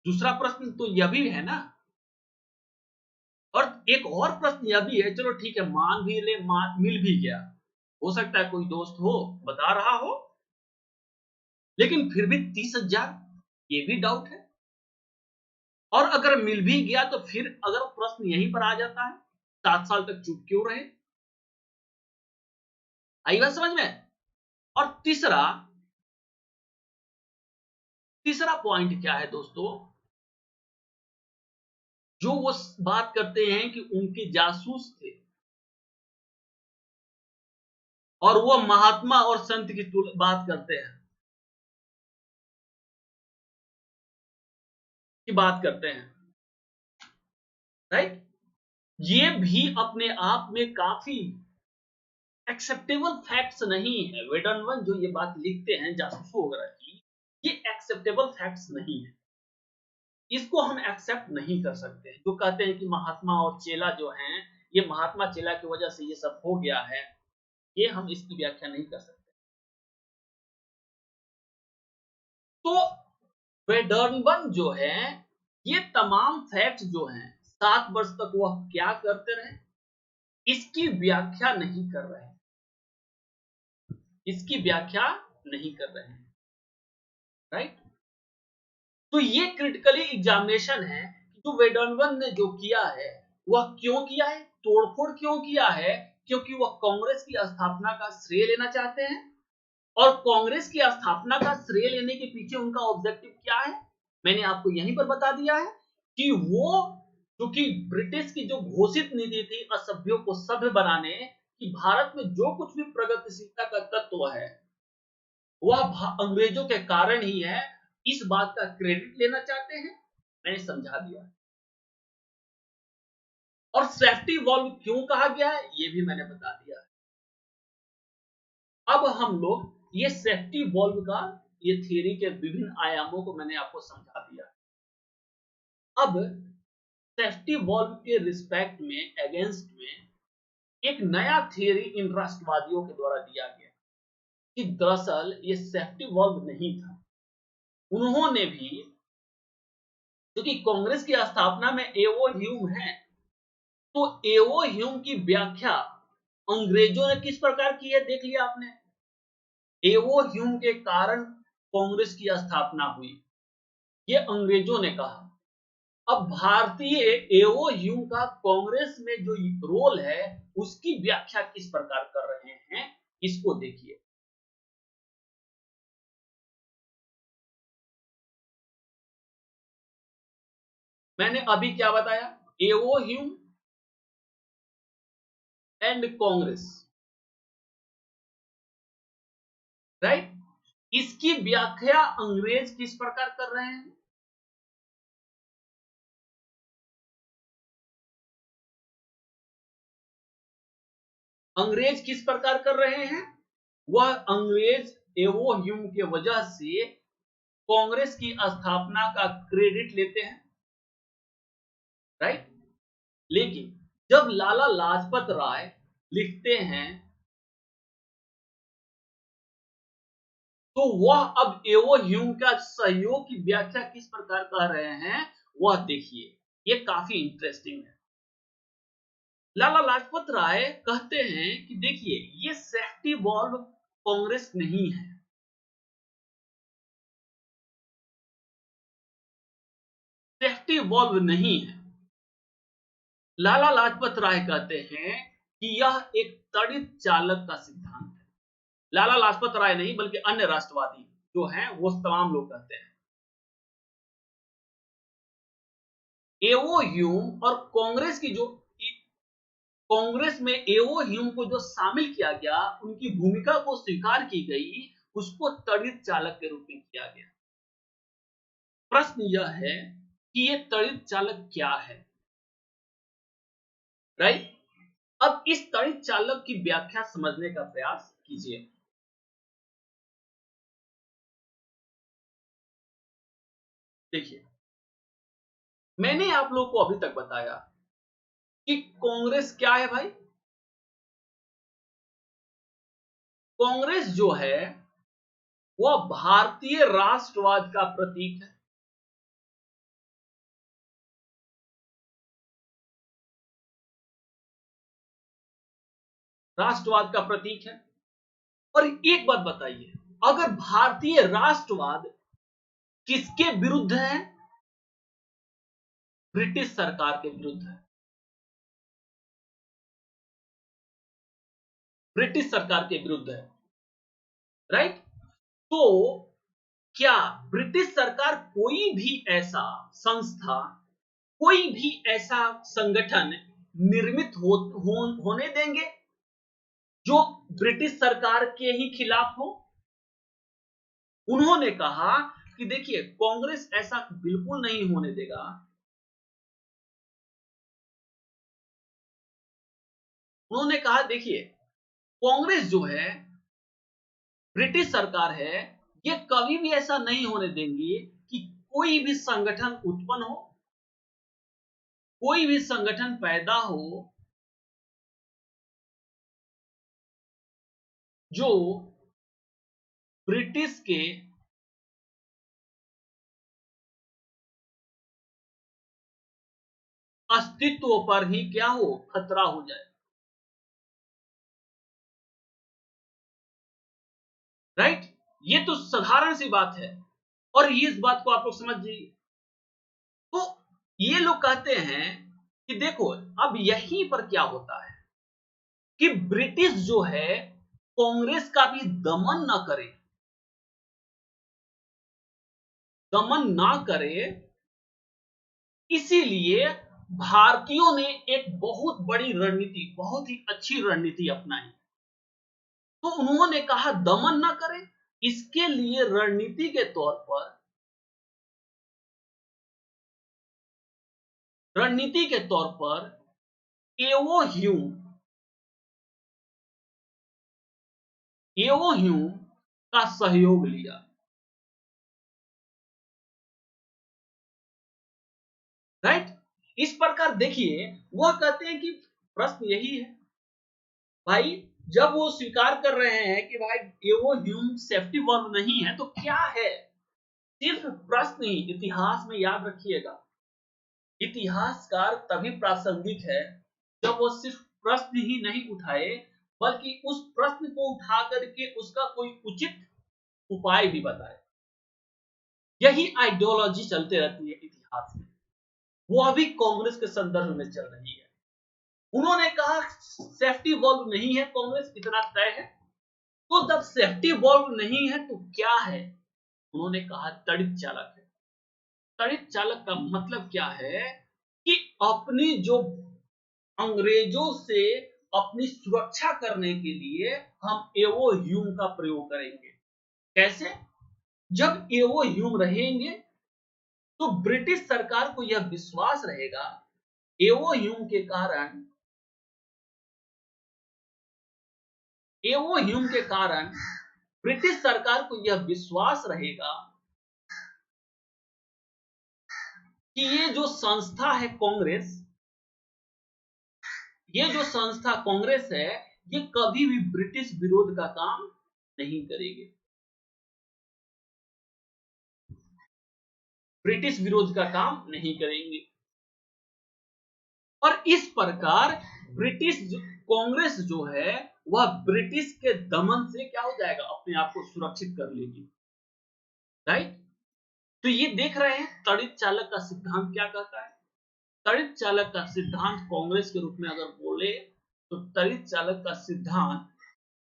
दूसरा प्रश्न तो यह भी है ना, और एक और प्रश्न यह भी है, चलो ठीक है मान भी ले, मिल भी गया, हो सकता है कोई दोस्त हो बता रहा हो, लेकिन फिर भी 30,000 ये भी डाउट है। और अगर मिल भी गया तो फिर अगर प्रश्न यहीं पर आ जाता है, 7 साल तक चुप क्यों रहे? आई बात समझ में? और तीसरा पॉइंट क्या है दोस्तों, जो वो बात करते हैं कि उनके जासूस थे और वो महात्मा और संत की बात करते हैं, की बात करते हैं, राइट। ये भी अपने आप में काफी एक्सेप्टेबल फैक्ट्स नहीं है। वेडनवन जो ये बात लिखते हैं जासूसों वगैरह की, ये एक्सेप्टेबल फैक्ट्स नहीं है, इसको हम एक्सेप्ट नहीं कर सकते। जो कहते हैं कि महात्मा और चेला जो हैं, ये महात्मा चेला की वजह से ये सब हो गया है, ये हम इसकी व्याख्या नहीं कर सकते। तो वेडनवन जो है, ये तमाम फैक्ट्स जो हैं, 7 वर्ष तक वह क्या करते रहे, इसकी व्याख्या नहीं कर रहे हैं, इसकी व्याख्या नहीं कर रहे हैं, राइट। तो ये क्रिटिकली एग्जामिनेशन है कि जो वेडनवन ने जो किया है वह क्यों किया है, तोड़फोड़ क्यों किया है, क्योंकि वह कांग्रेस की स्थापना का श्रेय लेना चाहते हैं, और कांग्रेस की स्थापना का श्रेय लेने के पीछे उनका ऑब्जेक्टिव क्या है, मैंने आपको यहीं पर बता दिया है कि वो, क्योंकि ब्रिटिश की जो घोषित नीति थी असभ्यों को सभ्य बनाने, कि भारत में जो कुछ भी प्रगतिशीलता का तत्व है वह अंग्रेजों के कारण ही है, इस बात का क्रेडिट लेना चाहते हैं, मैंने समझा दिया। और सेफ्टी वॉल्व क्यों कहा गया है ये भी मैंने बता दिया। अब हम लोग ये सेफ्टी वॉल्व का, ये थियरी के विभिन्न आयामों को मैंने आपको समझा दिया। अब सेफ्टी वॉल्व के रिस्पेक्ट में, अगेंस्ट में एक नया थियरी इन राष्ट्रवादियों के द्वारा दिया गया कि दरअसल ये सेफ्टी वॉल्व नहीं था। उन्होंने भी, क्योंकि कांग्रेस की स्थापना में एओ ह्यूम है, तो एओ ह्यूम की व्याख्या अंग्रेजों ने किस प्रकार की है देख लिया आपने। एओ ह्यूम के कारण कांग्रेस की स्थापना हुई, ये अंग्रेजों ने कहा। अब भारतीय एओ ह्यूम का कांग्रेस में जो रोल है उसकी व्याख्या किस प्रकार कर रहे हैं, इसको देखिए। मैंने अभी क्या बताया, एओ ह्यूम एंड कांग्रेस, राइट। इसकी व्याख्या अंग्रेज किस प्रकार कर रहे हैं, अंग्रेज किस प्रकार कर रहे हैं, वह अंग्रेज एओ ह्यूम के वजह से कांग्रेस की स्थापना का क्रेडिट लेते हैं, राइट। लेकिन जब लाला लाजपत राय लिखते हैं तो वह अब एओ ह्यूम का सहयोग की व्याख्या किस प्रकार कर रहे हैं, वह देखिए, ये काफी इंटरेस्टिंग है। लाला लाजपत राय कहते हैं कि देखिए ये सेफ्टी वॉल्व कांग्रेस नहीं है, सेफ्टी वॉल्व नहीं है। लाला लाजपत राय कहते हैं कि यह एक तड़ित चालक का सिद्धांत है। लाला लाजपत राय नहीं बल्कि अन्य राष्ट्रवादी जो हैं वो तमाम लोग कहते हैं एओ ह्यूम और कांग्रेस की जो, कांग्रेस में एओ ह्यूम को जो शामिल किया गया, उनकी भूमिका को स्वीकार की गई, उसको तड़ित चालक के रूप में किया गया। प्रश्न यह है कि ये तड़ित चालक क्या है, राइट। अब इस तड़ित चालक की व्याख्या समझने का प्रयास कीजिए। देखिए मैंने आप लोगों को अभी तक बताया कि कांग्रेस क्या है भाई। कांग्रेस जो है वह भारतीय राष्ट्रवाद का प्रतीक है। राष्ट्रवाद का प्रतीक है। और एक बात बताइए, अगर भारतीय राष्ट्रवाद किसके विरुद्ध है? ब्रिटिश सरकार के विरुद्ध है। ब्रिटिश सरकार के विरुद्ध है, राइट। तो क्या ब्रिटिश सरकार कोई भी ऐसा संस्था, कोई भी ऐसा संगठन निर्मित होने देंगे जो ब्रिटिश सरकार के ही खिलाफ हो? उन्होंने कहा कि देखिए कांग्रेस ऐसा बिल्कुल नहीं होने देगा। उन्होंने कहा देखिए कांग्रेस जो है, ब्रिटिश सरकार है, ये कभी भी ऐसा नहीं होने देंगी कि कोई भी संगठन उत्पन्न हो, कोई भी संगठन पैदा हो जो ब्रिटिश के अस्तित्व पर ही क्या हो, खतरा हो जाए, राइट। ये तो साधारण सी बात है और ये इस बात को आप लोग समझ जाइए। तो ये लोग कहते हैं कि देखो अब यहीं पर क्या होता है कि ब्रिटिश जो है कांग्रेस का भी दमन ना करे, दमन ना करे, इसीलिए भारतीयों ने एक बहुत बड़ी रणनीति, बहुत ही अच्छी रणनीति अपनाई। तो उन्होंने कहा दमन ना करें, इसके लिए रणनीति के तौर पर, रणनीति के तौर पर एवो ह्यूम का सहयोग लिया, राइट। इस प्रकार देखिए वह कहते हैं कि प्रश्न यही है भाई, जब वो स्वीकार कर रहे हैं कि भाई एवो ह्यूम सेफ्टी वर्ब नहीं है तो क्या है? सिर्फ प्रश्न ही। इतिहास में याद रखिएगा, इतिहासकार तभी प्रासंगिक है जब वो सिर्फ प्रश्न ही नहीं उठाए बल्कि उस प्रश्न को उठा करके उसका कोई उचित उपाय भी बताए। यही आइडियोलॉजी चलते रहती है इतिहास में, वो अभी कांग्रेस के संदर्भ में चल रही है। उन्होंने कहा सेफ्टी वॉल्व नहीं है कांग्रेस, इतना तय है। तो जब सेफ्टी वॉल्व नहीं है तो क्या है? उन्होंने कहा तड़ित चालक है। तड़ित चालक का मतलब क्या है कि अपनी जो अंग्रेजों से अपनी सुरक्षा करने के लिए हम एवो ह्यूम का प्रयोग करेंगे। कैसे? जब एवो ह्यूम रहेंगे तो ब्रिटिश सरकार को यह विश्वास रहेगा, एवो ह्यूम के कारण, एवो ह्यूम के कारण ब्रिटिश सरकार को यह विश्वास रहेगा कि ये जो संस्था है कांग्रेस, ये जो संस्था कांग्रेस है, ये कभी भी ब्रिटिश विरोध का काम नहीं करेगी, ब्रिटिश विरोध का काम नहीं करेंगे। और इस प्रकार ब्रिटिश कांग्रेस जो है वह ब्रिटिश के दमन से क्या हो जाएगा, अपने आप को सुरक्षित कर लेगी, राइट। तो ये देख रहे हैं तड़ित चालक का सिद्धांत क्या कहता है। तड़ित चालक का सिद्धांत कांग्रेस के रूप में अगर बोले तो तड़ित चालक का सिद्धांत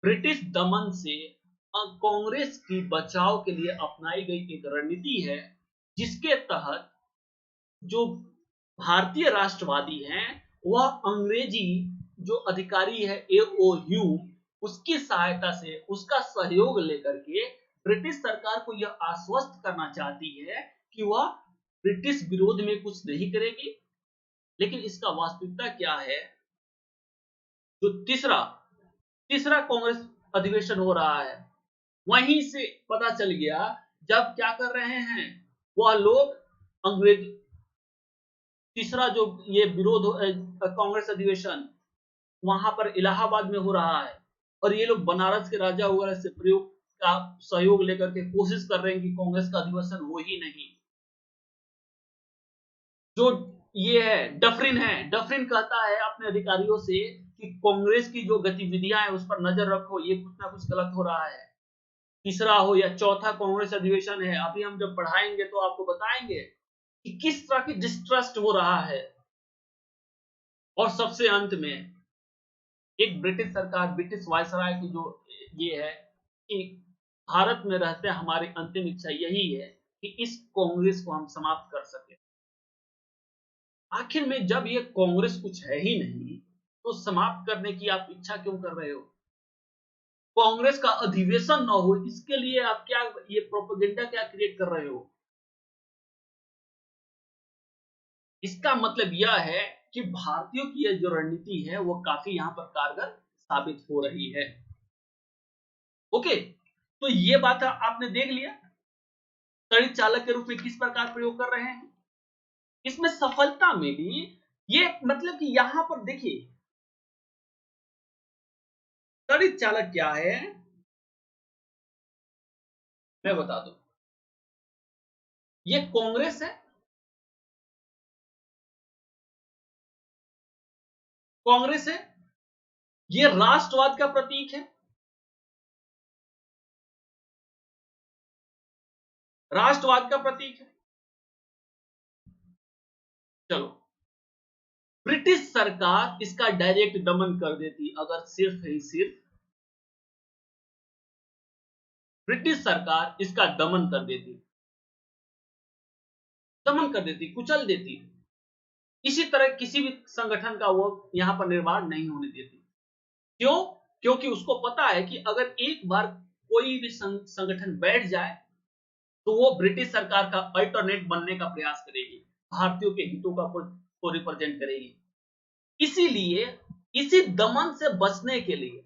ब्रिटिश दमन से कांग्रेस की बचाव के लिए अपनाई गई एक रणनीति है, जिसके तहत जो भारतीय राष्ट्रवादी हैं वह अंग्रेजी जो अधिकारी है एओ ह्यूम, उसकी सहायता से, उसका सहयोग लेकर के ब्रिटिश सरकार को यह आश्वस्त करना चाहती है कि वह ब्रिटिश विरोध में कुछ नहीं करेगी। लेकिन इसका वास्तविकता क्या है? जो तीसरा तीसरा कांग्रेस अधिवेशन हो रहा है, वहीं से पता चल गया, जब क्या कर रहे हैं वह लोग, अंग्रेज तीसरा जो ये विरोध कांग्रेस अधिवेशन वहां पर इलाहाबाद में हो रहा है, और ये लोग बनारस के राजा वगैरह से प्रयोग का सहयोग लेकर के कोशिश कर रहे हैं कि कांग्रेस का अधिवेशन हो ही नहीं। जो ये है, डफरिन कहता है अपने अधिकारियों से कि कांग्रेस की जो गतिविधियां है उस पर नजर रखो, ये कुछ ना कुछ गलत हो रहा है। तीसरा हो या चौथा कांग्रेस अधिवेशन है, अभी हम जब पढ़ाएंगे तो आपको बताएंगे कि किस तरह की डिस्ट्रस्ट हो रहा है। और सबसे अंत में एक ब्रिटिश सरकार, ब्रिटिश वायसराय की जो ये है कि भारत में रहते हमारी अंतिम इच्छा यही है कि इस कांग्रेस को हम समाप्त कर सके। आखिर में जब ये कांग्रेस कुछ है ही नहीं तो समाप्त करने की आप इच्छा क्यों कर रहे हो? कांग्रेस का अधिवेशन ना हो इसके लिए आप क्या ये प्रोपेगेंडा क्या क्रिएट कर रहे हो? इसका मतलब यह है कि भारतीयों की यह जो रणनीति है वो काफी यहां पर कारगर साबित हो रही है। ओके, तो ये बात आपने देख लिया तड़ित चालक के रूप में किस प्रकार प्रयोग कर रहे हैं। इसमें सफलता मिली, ये मतलब कि यहां पर देखिए तड़ित चालक क्या है मैं बता दूं। ये कांग्रेस है, कांग्रेस है, ये राष्ट्रवाद का प्रतीक है, राष्ट्रवाद का प्रतीक है। चलो, ब्रिटिश सरकार इसका डायरेक्ट दमन कर देती अगर सिर्फ ही सिर्फ ब्रिटिश सरकार इसका दमन कर देती, कुचल देती। इसी तरह किसी भी संगठन का वो यहां पर निर्माण नहीं होने देती। क्यों? क्योंकि उसको पता है कि अगर एक बार कोई भी संगठन बैठ जाए तो वो ब्रिटिश सरकार का अल्टरनेट बनने का प्रयास करेगी, भारतीयों के हितों का को रिप्रेजेंट करेगी। इसीलिए इसी दमन से बचने के लिए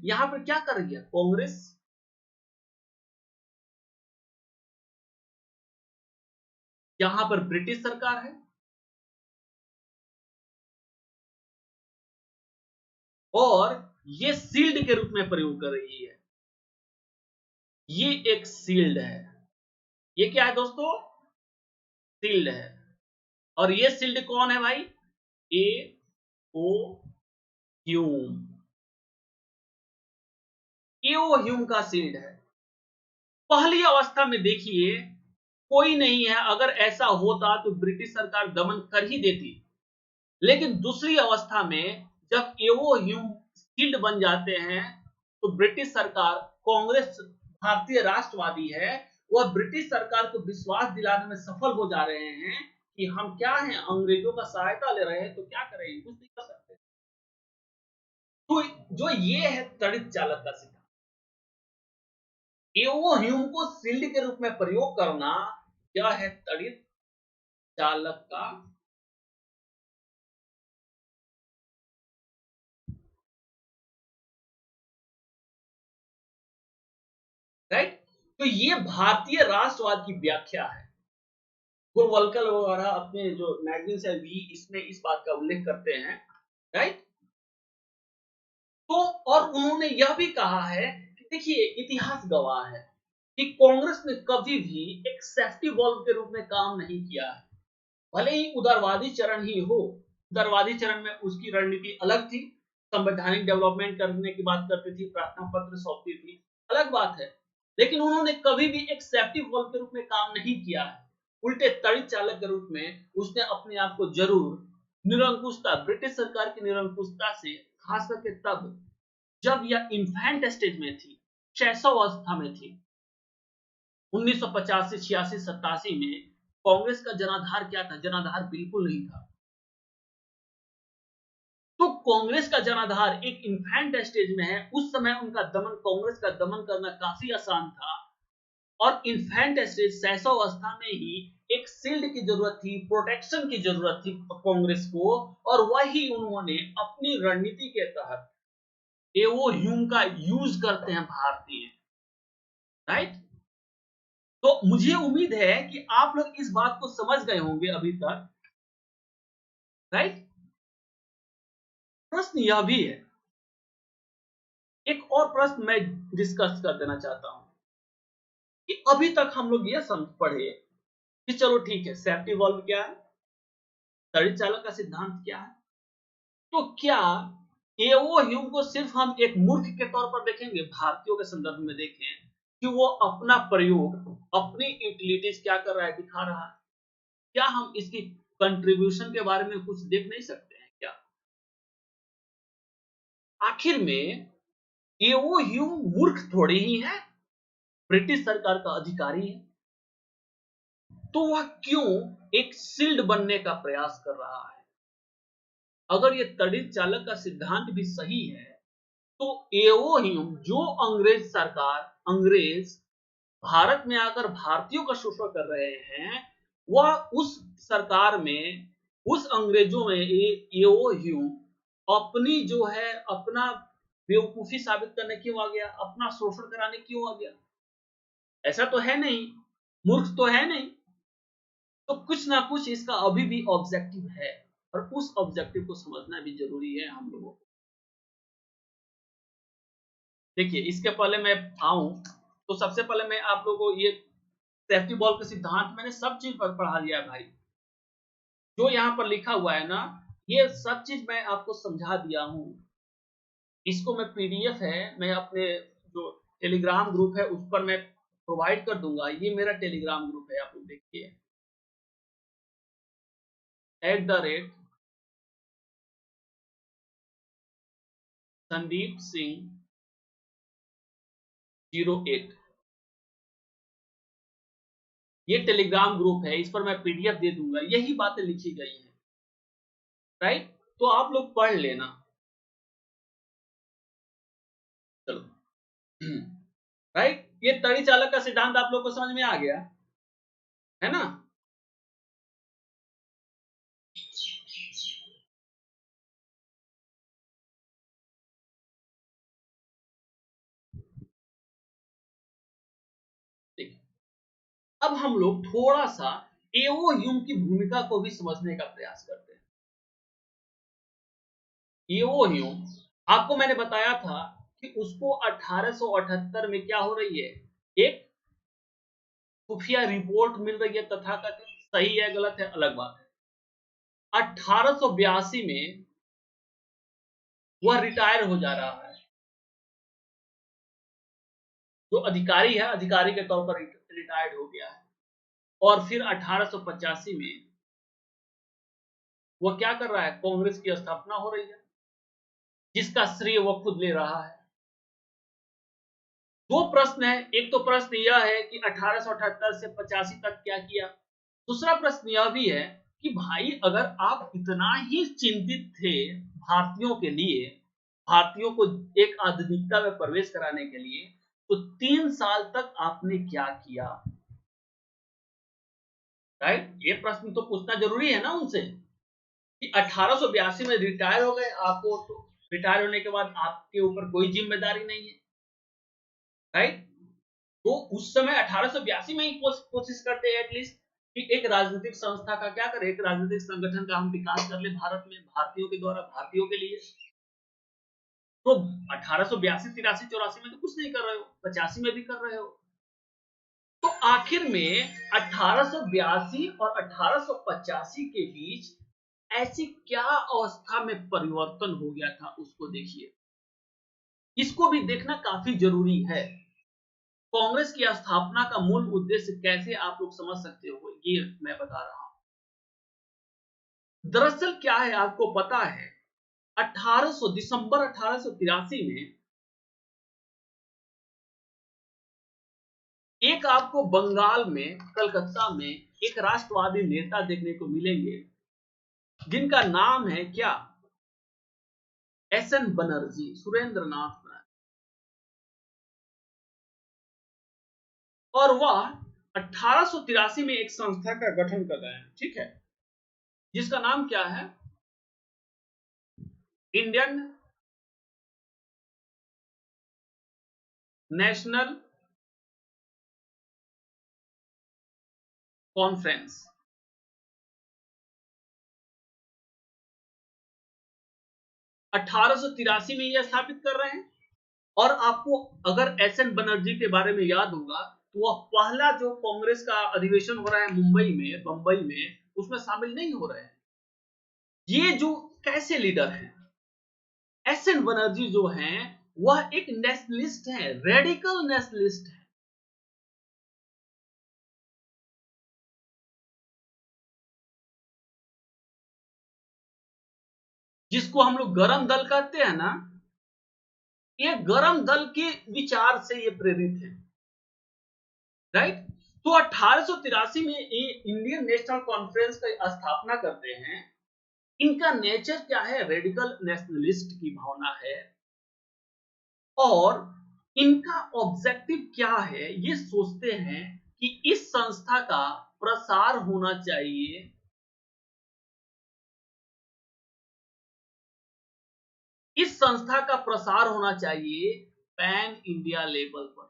यहां पर क्या कर रही है कांग्रेस? यहां पर ब्रिटिश सरकार है और ये शील्ड के रूप में प्रयोग कर रही है। ये एक शील्ड है। ये क्या है दोस्तों? शील्ड है। और ये शील्ड कौन है भाई? ए ओ ह्यूम। एओ ह्यूम का शील्ड है। पहली अवस्था में देखिए कोई नहीं है, अगर ऐसा होता तो ब्रिटिश सरकार दमन कर ही देती। लेकिन दूसरी अवस्था में जब एओ ह्यूम शील्ड बन जाते हैं तो ब्रिटिश सरकार, कांग्रेस भारतीय राष्ट्रवादी है, वह ब्रिटिश सरकार को विश्वास दिलाने में सफल हो जा रहे हैं कि हम क्या हैं, अंग्रेजों का सहायता ले रहे हैं तो क्या करेंगे, कुछ नहीं कर सकते। तो जो ये है तड़ित चालक का सिद्धांत, एओ ह्यूम को शील्ड के रूप में प्रयोग करना, यह है तड़ित चालक का। राइट, तो ये भारतीय राष्ट्रवाद की व्याख्या है। गोलवलकर वगैरह अपने जो मैगजीन है भी इसमें इस बात का उल्लेख करते हैं। राइट, तो और उन्होंने यह भी कहा है कि देखिए इतिहास गवाह है कि कांग्रेस ने कभी भी एक सेफ्टी वॉल्व के रूप में काम नहीं किया है। भले ही उदारवादी चरण ही हो, उदारवादी चरण में उसकी रणनीति अलग थी, संवैधानिक डेवलपमेंट करने की बात करती थी, प्रार्थना पत्र सौंपती थी, अलग बात है। लेकिन उन्होंने कभी भी एक सेफ्टी वॉल्व के रूप में काम नहीं किया है। उल्टे तड़ित चालक के रूप में उसने अपने आप को जरूर निरंकुशता, ब्रिटिश सरकार की निरंकुशता से, खास करके तब जब यह इन्फेंट स्टेज में थी, शैशव अवस्था में थी, 1985 86 87 में कांग्रेस का जनाधार क्या था? जनाधार बिल्कुल नहीं था। तो कांग्रेस का जनाधार एक इन्फेंट स्टेज में है, उस समय उनका दमन, कांग्रेस का दमन करना काफी आसान था। और इन्फेंट स्टेज, शैशव अवस्था में ही एक शील्ड की जरूरत थी, प्रोटेक्शन की जरूरत थी कांग्रेस को, और वही उन्होंने अपनी रणनीति के तहत एओ ह्यूम का यूज करते हैं भारतीय। राइट, तो मुझे उम्मीद है कि आप लोग इस बात को समझ गए होंगे अभी तक, राइट। प्रश्न यह भी है, एक और प्रश्न मैं डिस्कस कर देना चाहता हूं कि अभी तक हम लोग ये समझ पढ़े कि चलो ठीक है, सेफ्टी वॉल्व क्या है, तड़ी चालक का सिद्धांत क्या है, तो क्या एओ ह्यूम को सिर्फ हम एक मूर्ख के तौर पर देखेंगे, भारतीयों के संदर्भ में देखें कि वो अपना प्रयोग, अपनी यूटिलिटीज क्या कर रहा है, दिखा रहा है, क्या हम इसकी कंट्रीब्यूशन के बारे में कुछ देख नहीं सकते हैं क्या? आखिर में एओ ह्यूम मूर्ख थोड़ी ही है, ब्रिटिश सरकार का अधिकारी है, तो वह क्यों एक शील्ड बनने का प्रयास कर रहा है? अगर ये तड़ित चालक का सिद्धांत भी सही है, तो एओ ह्यूम जो अंग्रेज सरकार, अंग्रेज भारत में आकर भारतीयों का शोषण कर रहे हैं, वह उस सरकार में, उस अंग्रेजों में एओ ह्यूम अपनी जो है अपना बेवकूफी साबित करने क्यों आ गया, अपना शोषण कराने क्यों आ गया? ऐसा तो है नहीं, मूर्ख तो है नहीं, तो कुछ ना कुछ इसका अभी भी ऑब्जेक्टिव है, और उस ऑब्जेक्टिव को समझना भी जरूरी है हम लोगों को। देखिए, इसके पहले मैं आऊं तो सबसे पहले मैं आप लोगों को ये सेफ्टी बॉल के सिद्धांत मैंने सब चीज पर पढ़ा दिया है भाई, जो यहाँ पर लिखा हुआ है ना, ये सब चीज मैं आपको समझा दिया हूं। इसको मैं पीडीएफ है, मैं अपने जो टेलीग्राम ग्रुप है उस पर मैं प्रोवाइड कर दूंगा। ये मेरा टेलीग्राम ग्रुप है, आप लोग देखिए, @संदीप सिंह 08, ये टेलीग्राम ग्रुप है, इस पर मैं पीडीएफ दे दूंगा, यही बातें लिखी गई हैं, राइट। तो आप लोग पढ़ लेना। चलो, राइट, ये तड़ी चालक का सिद्धांत आप लोग को समझ में आ गया है ना? देखिए, अब हम लोग थोड़ा सा एओ ह्यूम की भूमिका को भी समझने का प्रयास करते हैं। एओ ह्यूम, आपको मैंने बताया था कि उसको 1878 में क्या हो रही है, एक खुफिया रिपोर्ट मिल रही है, तथाकथित, सही है गलत है अलग बात है। 1882 में वह रिटायर हो जा रहा है, जो अधिकारी है, अधिकारी के तौर पर रिटायर्ड हो गया है। और फिर 1885 में वह क्या कर रहा है, कांग्रेस की स्थापना हो रही है, जिसका श्रेय वह खुद ले रहा है। दो प्रश्न है, एक तो प्रश्न यह है कि 1878 से 85 तक क्या किया, दूसरा प्रश्न यह भी है कि भाई अगर आप इतना ही चिंतित थे भारतीयों के लिए, भारतीयों को एक आधुनिकता में प्रवेश कराने के लिए, तो 3 साल तक आपने क्या किया, राइट? ये प्रश्न तो पूछना जरूरी है ना उनसे कि 1882 में रिटायर हो गए, आपको तो रिटायर होने के बाद आपके ऊपर कोई जिम्मेदारी नहीं है, राइट। तो उस समय 1882 में ही कोशिश करते हैं एटलीस्ट कि एक राजनीतिक संस्था का क्या करें, एक राजनीतिक संगठन का हम विकास कर ले भारत में, भारतीयों के द्वारा, भारतीयों के लिए। तो 1882, 83, 84 में तो कुछ नहीं कर रहे हो, 85 में भी कर रहे हो। तो आखिर में 1882 और 1885 के बीच ऐसी क्या अवस्था में परिवर्तन हो गया था, उसको देखिए, इसको भी देखना काफी जरूरी है। कांग्रेस की स्थापना का मूल उद्देश्य कैसे आप लोग समझ सकते हो, ये मैं बता रहा हूं। दरअसल क्या है, आपको पता है, 1800 दिसंबर 1883 में एक आपको बंगाल में, कलकत्ता में एक राष्ट्रवादी नेता देखने को मिलेंगे, जिनका नाम है क्या, एस एन बनर्जी, सुरेंद्र नाथ बनर्जी। और वह 1883 में एक संस्था का गठन कर रहे हैं, ठीक है, जिसका नाम क्या है, इंडियन नेशनल कॉन्फ्रेंस। 1883 में यह स्थापित कर रहे हैं। और आपको अगर एसएन बनर्जी के बारे में याद होगा तो वह पहला जो कांग्रेस का अधिवेशन हो रहा है मुंबई में, बंबई में, उसमें शामिल नहीं हो रहे हैं। ये जो कैसे लीडर हैं, एसएन बनर्जी जो हैं, वह एक नेशनलिस्ट है, रेडिकल नेशनलिस्ट है। जिसको हम लोग गरम दल कहते हैं ना, ये गरम दल के विचार से ये प्रेरित है, राइट। तो 1883 में ये इंडियन नेशनल कॉन्फ्रेंस का स्थापना करते हैं। इनका नेचर क्या है, रेडिकल नेशनलिस्ट की भावना है। और इनका ऑब्जेक्टिव क्या है, ये सोचते हैं कि इस संस्था का प्रसार होना चाहिए, इस संस्था का प्रसार होना चाहिए पैन इंडिया लेवल पर,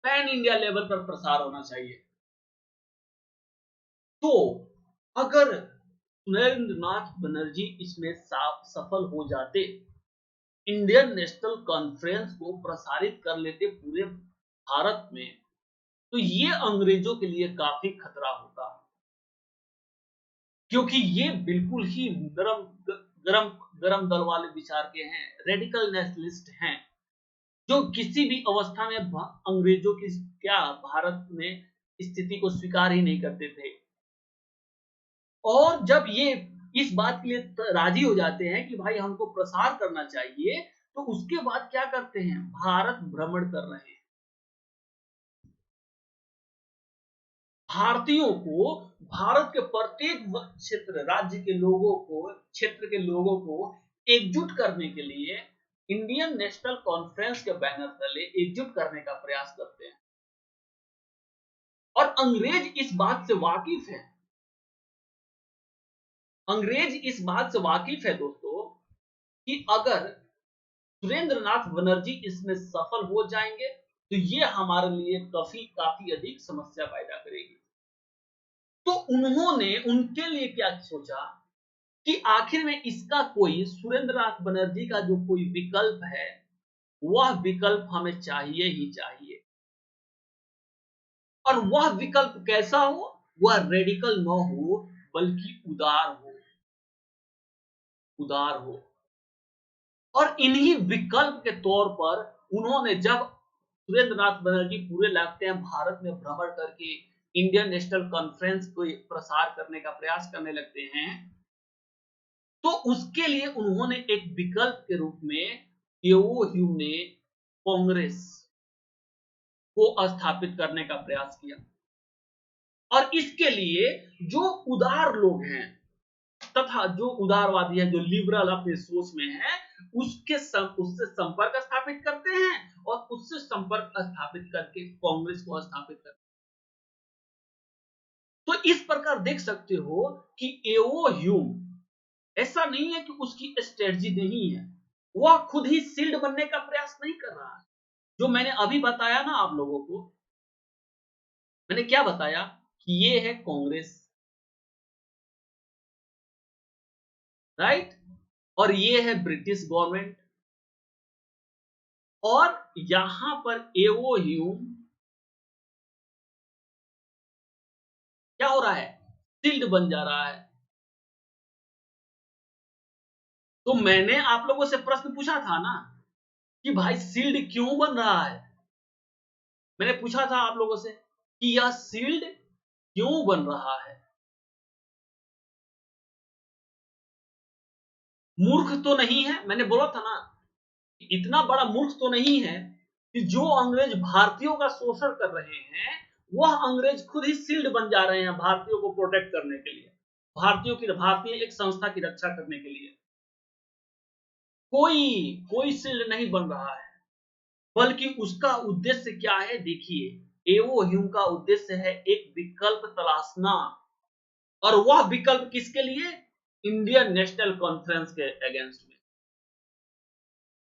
पैन इंडिया लेवल पर प्रसार होना चाहिए। तो अगर सुरेंद्रनाथ बनर्जी इसमें सफल हो जाते, इंडियन नेशनल कॉन्फ्रेंस को प्रसारित कर लेते पूरे भारत में, तो ये अंग्रेजों के लिए काफी खतरा होता, क्योंकि ये बिल्कुल ही गरम गरम दल वाले विचार के हैं, रेडिकल नेशनलिस्ट हैं, जो किसी भी अवस्था में अंग्रेजों की क्या भारत में स्थिति को स्वीकार ही नहीं करते थे। और जब ये इस बात के लिए राजी हो जाते हैं कि भाई हमको प्रसार करना चाहिए, तो उसके बाद क्या करते हैं, भारत भ्रमण कर रहे हैं, भारतीयों को, भारत के प्रत्येक क्षेत्र राज्य के लोगों को, क्षेत्र के लोगों को एकजुट करने के लिए इंडियन नेशनल कॉन्फ्रेंस के बैनर तले एकजुट करने का प्रयास करते हैं। और अंग्रेज इस बात से वाकिफ है, अंग्रेज इस बात से वाकिफ है दोस्तों, कि अगर सुरेंद्रनाथ बनर्जी इसमें सफल हो जाएंगे तो ये हमारे लिए काफी अधिक समस्या पैदा करेगी। तो उन्होंने उनके लिए क्या सोचा कि आखिर में इसका कोई, सुरेंद्रनाथ बनर्जी का जो कोई विकल्प है, वह विकल्प हमें चाहिए ही चाहिए। और वह विकल्प कैसा हो, वह रेडिकल न हो बल्कि उदार हो, उदार हो। और इन्हीं विकल्प के तौर पर उन्होंने, जब सुरेंद्रनाथ बनर्जी पूरे लगते हैं भारत में भ्रमण करके इंडियन नेशनल कॉन्फ्रेंस को प्रसार करने का प्रयास करने लगते हैं, तो उसके लिए उन्होंने एक विकल्प के रूप में एओ ह्यूम ने कांग्रेस को स्थापित करने का प्रयास किया। और इसके लिए जो उदार लोग हैं तथा जो उदारवादी है, जो लिबरल अपने सोच में है, उससे संपर्क स्थापित करते हैं और उससे संपर्क स्थापित करके कांग्रेस को स्थापित करते हैं। तो इस प्रकार देख सकते हो कि एओ ह्यूम, ऐसा नहीं है कि उसकी स्ट्रेटजी नहीं है, वह खुद ही शील्ड बनने का प्रयास नहीं कर रहा है। जो मैंने अभी बताया ना आप लोगों को, मैंने क्या बताया कि ये है कांग्रेस, राइट, और ये है ब्रिटिश गवर्नमेंट, और यहां पर एओ ह्यूम क्या हो रहा है, शील्ड बन जा रहा है। तो मैंने आप लोगों से प्रश्न पूछा था ना कि भाई शील्ड क्यों बन रहा है, मैंने पूछा था आप लोगों से कि यह शील्ड क्यों बन रहा है। मूर्ख तो नहीं है, मैंने बोला था ना, इतना बड़ा मूर्ख तो नहीं है कि जो अंग्रेज भारतीयों का शोषण कर रहे हैं, वह अंग्रेज खुद ही शील्ड बन जा रहे हैं भारतीयों को प्रोटेक्ट करने के लिए, भारतीय एक संस्था की रक्षा करने के लिए। कोई कोई शील्ड नहीं बन रहा है, बल्कि उसका उद्देश्य क्या है, देखिए, एओ ह्यूम का उद्देश्य है एक विकल्प तलाशना। और वह विकल्प किसके लिए, इंडियन नेशनल कॉन्फ्रेंस के अगेंस्ट में।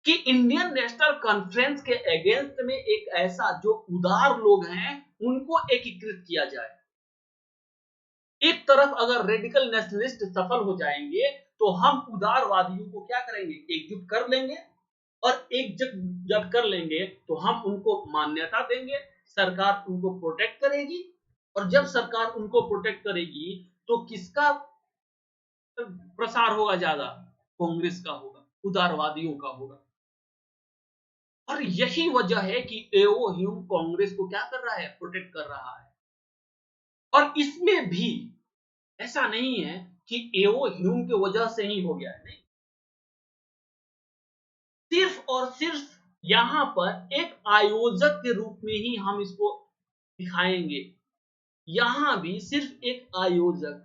कि इंडियन नेशनल कॉन्फ्रेंस के अगेंस्ट में एक ऐसा जो उदार लोग हैं उनको एकीकृत किया जाए। एक तरफ अगर रेडिकल नेशनलिस्ट सफल हो जाएंगे तो हम उदारवादियों को क्या करेंगे, एकजुट कर लेंगे, और एकजुट जब कर लेंगे तो हम उनको मान्यता देंगे, सरकार उनको प्रोटेक्ट करेगी, और जब सरकार उनको प्रोटेक्ट करेगी तो किसका प्रसार होगा ज्यादा? कांग्रेस का होगा, उदारवादियों का होगा। और यही वजह है कि एओ ह्यूम कांग्रेस को क्या कर रहा है, प्रोटेक्ट कर रहा है। और इसमें भी ऐसा नहीं है कि एओ ह्यूम की वजह से ही हो गया है, नहीं, सिर्फ और सिर्फ यहां पर एक आयोजक के रूप में ही हम इसको दिखाएंगे। यहां भी सिर्फ एक आयोजक,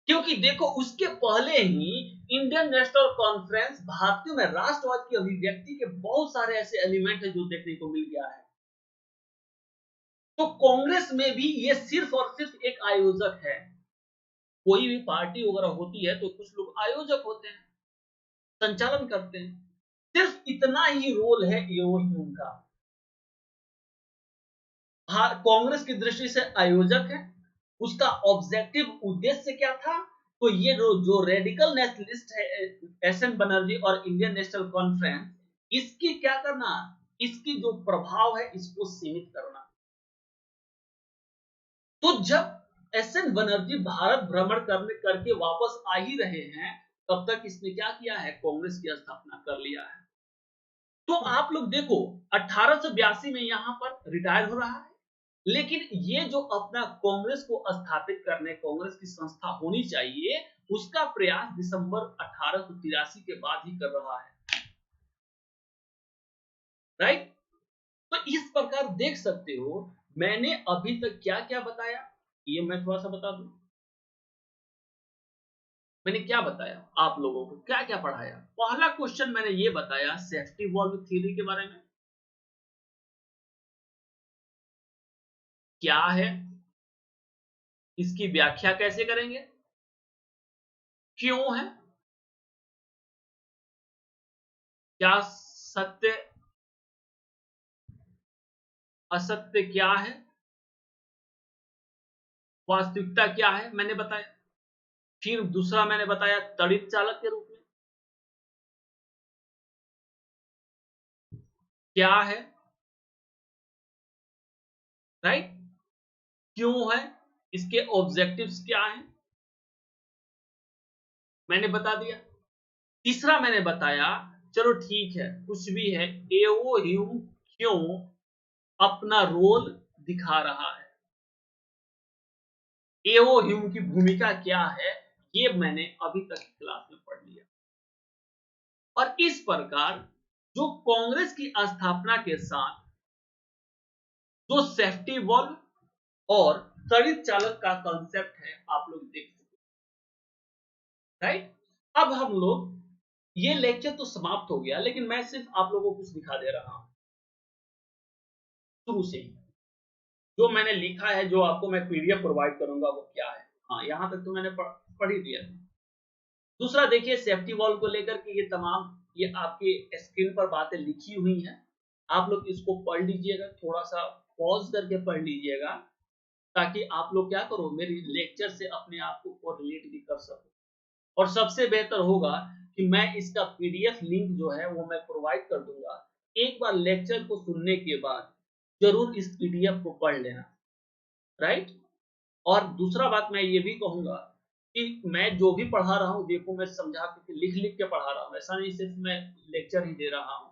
क्योंकि देखो उसके पहले ही इंडियन नेशनल कॉन्फ्रेंस भारतीयों में राष्ट्रवाद की अभिव्यक्ति के बहुत सारे ऐसे एलिमेंट है जो देखने को मिल गया है। तो कांग्रेस में भी ये सिर्फ और सिर्फ एक आयोजक है। कोई भी पार्टी वगैरह होती है तो कुछ लोग आयोजक होते हैं, संचालन करते हैं, सिर्फ इतना ही रोल है एओ ह्यूम का। कांग्रेस की दृष्टि से आयोजक है, उसका ऑब्जेक्टिव उद्देश्य क्या था? तो ये जो रेडिकल नेशनलिस्ट है एसएन बनर्जी और इंडियन नेशनल कॉन्फ्रेंस, इसकी क्या करना, इसकी जो प्रभाव है इसको सीमित करना। तो जब एसएन बनर्जी भारत भ्रमण करके वापस आ ही रहे हैं, तब तक इसने क्या किया है, कांग्रेस की स्थापना कर लिया है। तो आप लोग देखो 1882 में यहां पर रिटायर हो रहा है, लेकिन ये जो अपना कांग्रेस को स्थापित करने, कांग्रेस की संस्था होनी चाहिए, उसका प्रयास दिसंबर 1883 के बाद ही कर रहा है, राइट। तो इस प्रकार देख सकते हो मैंने अभी तक क्या क्या बताया, ये मैं थोड़ा सा बता दूं। मैंने क्या बताया आप लोगों को, क्या क्या पढ़ाया? पहला क्वेश्चन मैंने ये बताया सेफ्टी वॉल्व थ्योरी के बारे में, क्या है, इसकी व्याख्या कैसे करेंगे, क्यों है, क्या सत्य असत्य क्या है, वास्तविकता क्या है, मैंने बताया। फिर दूसरा मैंने बताया तड़ित चालक के रूप में क्या है, राइट, क्यों है, इसके ऑब्जेक्टिव्स क्या हैं, मैंने बता दिया। तीसरा मैंने बताया, चलो ठीक है कुछ भी है, एओ ह्यूम क्यों अपना रोल दिखा रहा है, एओ ह्यूम की भूमिका क्या है, ये मैंने अभी तक क्लास में पढ़ लिया। और इस प्रकार जो कांग्रेस की स्थापना के साथ जो सेफ्टी वॉल्व और तड़ित चालक का कॉन्सेप्ट है आप लोग देख सकते, राइट। अब हम लोग, ये लेक्चर तो समाप्त हो गया, लेकिन मैं सिर्फ आप लोगों को कुछ दिखा दे रहा हूं शुरू से ही। जो मैंने लिखा है, जो आपको मैं पीडीएफ प्रोवाइड करूंगा वो क्या है, हाँ यहां तक तो मैंने पढ़ ही दिया। दूसरा देखिए सेफ्टी वॉल्व को लेकर के ये तमाम, ये आपके स्क्रीन पर बातें लिखी हुई हैं, आप लोग इसको पढ़ लीजिएगा, थोड़ा सा पॉज करके पढ़ लीजिएगा, ताकि आप लोग क्या करो, मेरी लेक्चर से अपने आप को रिलेट भी कर सको। और सबसे बेहतर होगा कि मैं इसका पीडीएफ लिंक जो है वो मैं प्रोवाइड कर दूंगा, एक बार लेक्चर को सुनने के बाद जरूर इस पीडीएफ को पढ़ लेना, राइट। और दूसरा बात मैं ये भी कहूंगा कि मैं जो भी पढ़ा रहा हूँ, देखो मैं समझा के लिख लिख के पढ़ा रहा हूँ, ऐसा नहीं सिर्फ मैं लेक्चर ही दे रहा हूँ।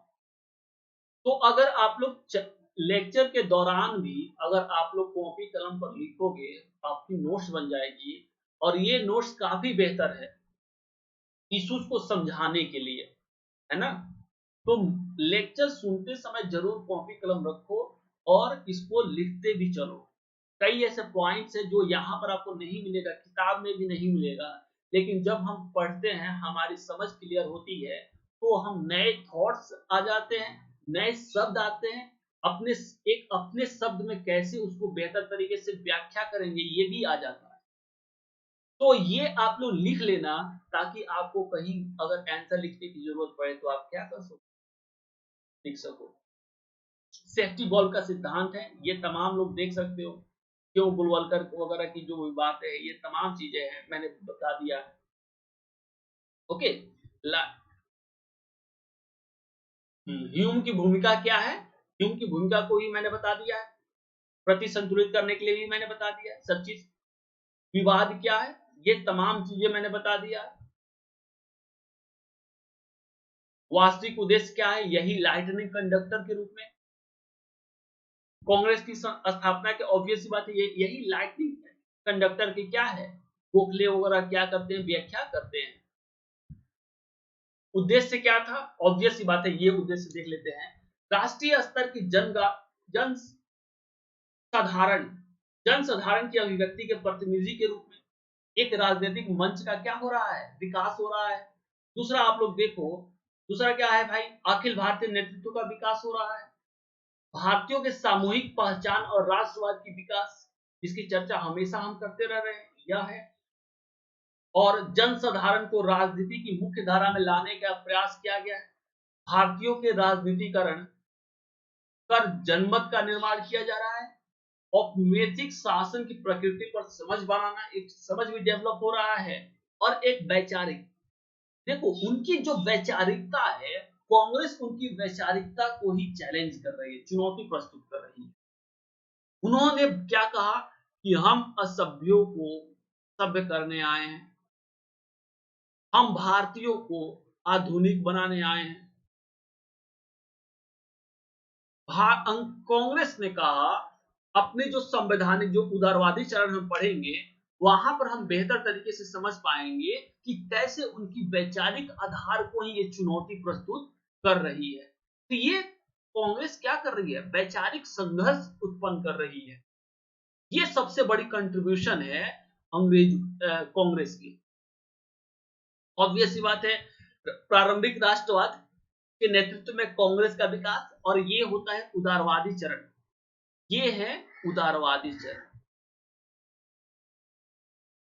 तो अगर आप लोग लेक्चर के दौरान भी अगर आप लोग कॉपी कलम पर लिखोगे, आपकी नोट्स बन जाएगी, और ये नोट्स काफी बेहतर है इश्यूज को समझाने के लिए, है ना। तो लेक्चर सुनते समय जरूर कॉपी कलम रखो और इसको लिखते भी चलो। कई ऐसे पॉइंट्स है जो यहाँ पर आपको नहीं मिलेगा, किताब में भी नहीं मिलेगा, लेकिन जब हम पढ़ते हैं हमारी समझ क्लियर होती है, तो हम नए थॉट्स आ जाते हैं, नए शब्द आते हैं, अपने शब्द में कैसे उसको बेहतर तरीके से व्याख्या करेंगे ये भी आ जाता है। तो ये आप लोग लिख लेना, ताकि आपको कहीं अगर आंसर लिखने की जरूरत पड़े तो आप क्या कर सको, लिख सको। सेफ्टी बॉल का सिद्धांत है, ये तमाम लोग देख सकते हो, क्यों बुलवलकर वगैरह की जो बात है, ये तमाम चीजें हैं, मैंने बता दिया है। ओके। ह्यूम की भूमिका क्या है, ह्यूम की भूमिका को ही मैंने बता दिया है, प्रति संतुलित करने के लिए भी मैंने बता दिया है सब चीज। विवाद क्या है, ये तमाम चीजें मैंने बता दिया है। वास्तविक उद्देश्य क्या है, यही लाइटनिंग कंडक्टर के रूप में कांग्रेस की स्थापना के ऑब्वियस सी बात है, यही लाइटनिंग कंडक्टर की क्या है, गोखले वगैरह क्या करते हैं, व्याख्या करते हैं। उद्देश्य क्या था, ऑब्वियस सी बात है, ये उद्देश्य देख लेते हैं। राष्ट्रीय स्तर की जन साधारण जन साधारण की अभिव्यक्ति के प्रतिनिधि के रूप में एक राजनीतिक मंच का क्या हो रहा है, विकास हो रहा है। दूसरा आप लोग देखो, दूसरा क्या है भाई, अखिल भारतीय नेतृत्व का विकास हो रहा है, भारतीयों के सामूहिक पहचान और राष्ट्रवाद की विकास, जिसकी चर्चा हमेशा हम करते रह रहे हैं, यह है। और जन साधारण को राजनीति की मुख्य धारा में लाने का प्रयास किया गया है। भारतीयों के राजनीतिकरण कर जनमत का निर्माण किया जा रहा है। औपनिवेशिक शासन की प्रकृति पर समझ बनाना, एक समझ भी डेवलप हो रहा है। और एक वैचारिक, देखो उनकी जो वैचारिकता है, कांग्रेस उनकी वैचारिकता को ही चैलेंज कर रही है, चुनौती प्रस्तुत कर रही है। उन्होंने क्या कहा कि हम असभ्यों को सभ्य करने आए हैं, हम भारतीयों को आधुनिक बनाने आए हैं। कांग्रेस ने कहा, अपने जो संवैधानिक जो उदारवादी चरण हम पढ़ेंगे, वहां पर हम बेहतर तरीके से समझ पाएंगे कि कैसे उनकी वैचारिक आधार को ही ये चुनौती प्रस्तुत कर रही है। तो ये कांग्रेस क्या कर रही है, वैचारिक संघर्ष उत्पन्न कर रही है। ये सबसे बड़ी कंट्रीब्यूशन है अंग्रेज कांग्रेस की। ऑब्वियस सी बात है, प्रारंभिक राष्ट्रवाद के नेतृत्व में कांग्रेस का विकास, और ये होता है उदारवादी चरण, ये है उदारवादी चरण।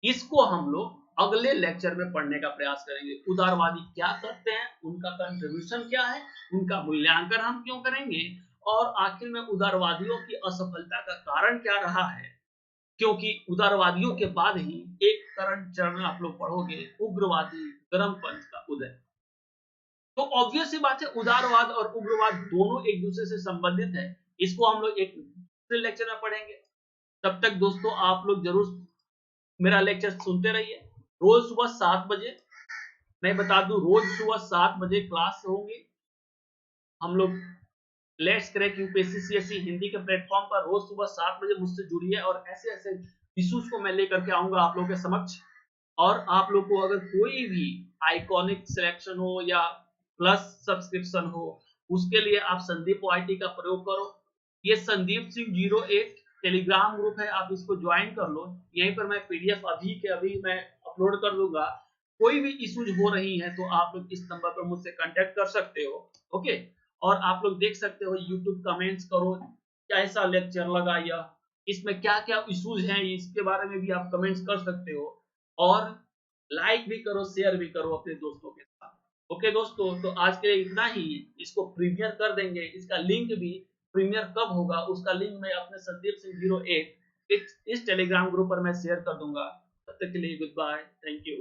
इसको हम लोग अगले लेक्चर में पढ़ने का प्रयास करेंगे। उदारवादी क्या करते हैं, उनका कंट्रीब्यूशन क्या है, उनका मूल्यांकन हम क्यों करेंगे, और आखिर में उदारवादियों की असफलता का कारण क्या रहा है। क्योंकि उदारवादियों के बाद ही एक करण चरण आप लोग पढ़ोगे, उग्रवादी गर्मपंथ का उदय। तो ऑब्वियस सी बात है, उदारवाद और उग्रवाद दोनों एक दूसरे से संबंधित है। इसको हम लोग एक दूसरे लेक्चर में पढ़ेंगे। तब तक दोस्तों आप लोग जरूर मेरा लेक्चर सुनते रहिए। रोज सुबह 7 बजे, मैं बता दूं, रोज सुबह 7 बजे क्लास होंगी। हम लोग let's crack UPSC CSC Hindi के प्लेटफॉर्म पर रोज सुबह 7 बजे मुझसे जुड़िए, और ऐसे ऐसे इश्यूज को मैं लेकर के आऊंगा आप लोगों के समक्ष। और आप लोग को अगर कोई भी आइकॉनिक सिलेक्शन हो या प्लस सब्सक्रिप्शन हो, उसके लिए आप संदीप OIT का प्रयोग करो। ये संदीप सिंह 08 टेलीग्राम ग्रुप है, आप इसको ज्वाइन कर लो। यहीं पर मैं पीडीएफ अभी के अभी मैं अपलोड कर दूंगा। कोई भी इश्यूज हो रही है तो आप लोग इस नंबर पर मुझसे कांटेक्ट कर सकते हो। ओके। और आप लोग देख सकते हो, यूट्यूब कमेंट्स करो, कैसा लेक्चर लगा, यह इसमें क्या क्या इश्यूज हैं, इसके बारे में भी आप कमेंट्स कर सकते हो। और लाइक भी करो, शेयर भी करो अपने दोस्तों के साथ। ओके दोस्तों, तो आज के लिए इतना ही। इसको प्रीमियर कर देंगे, इसका लिंक भी, प्रीमियर कब होगा उसका लिंक मैं अपने संदीप सिंह 08 इस टेलीग्राम ग्रुप पर मैं शेयर कर दूंगा। तब तक के लिए गुड बाय, थैंक यू।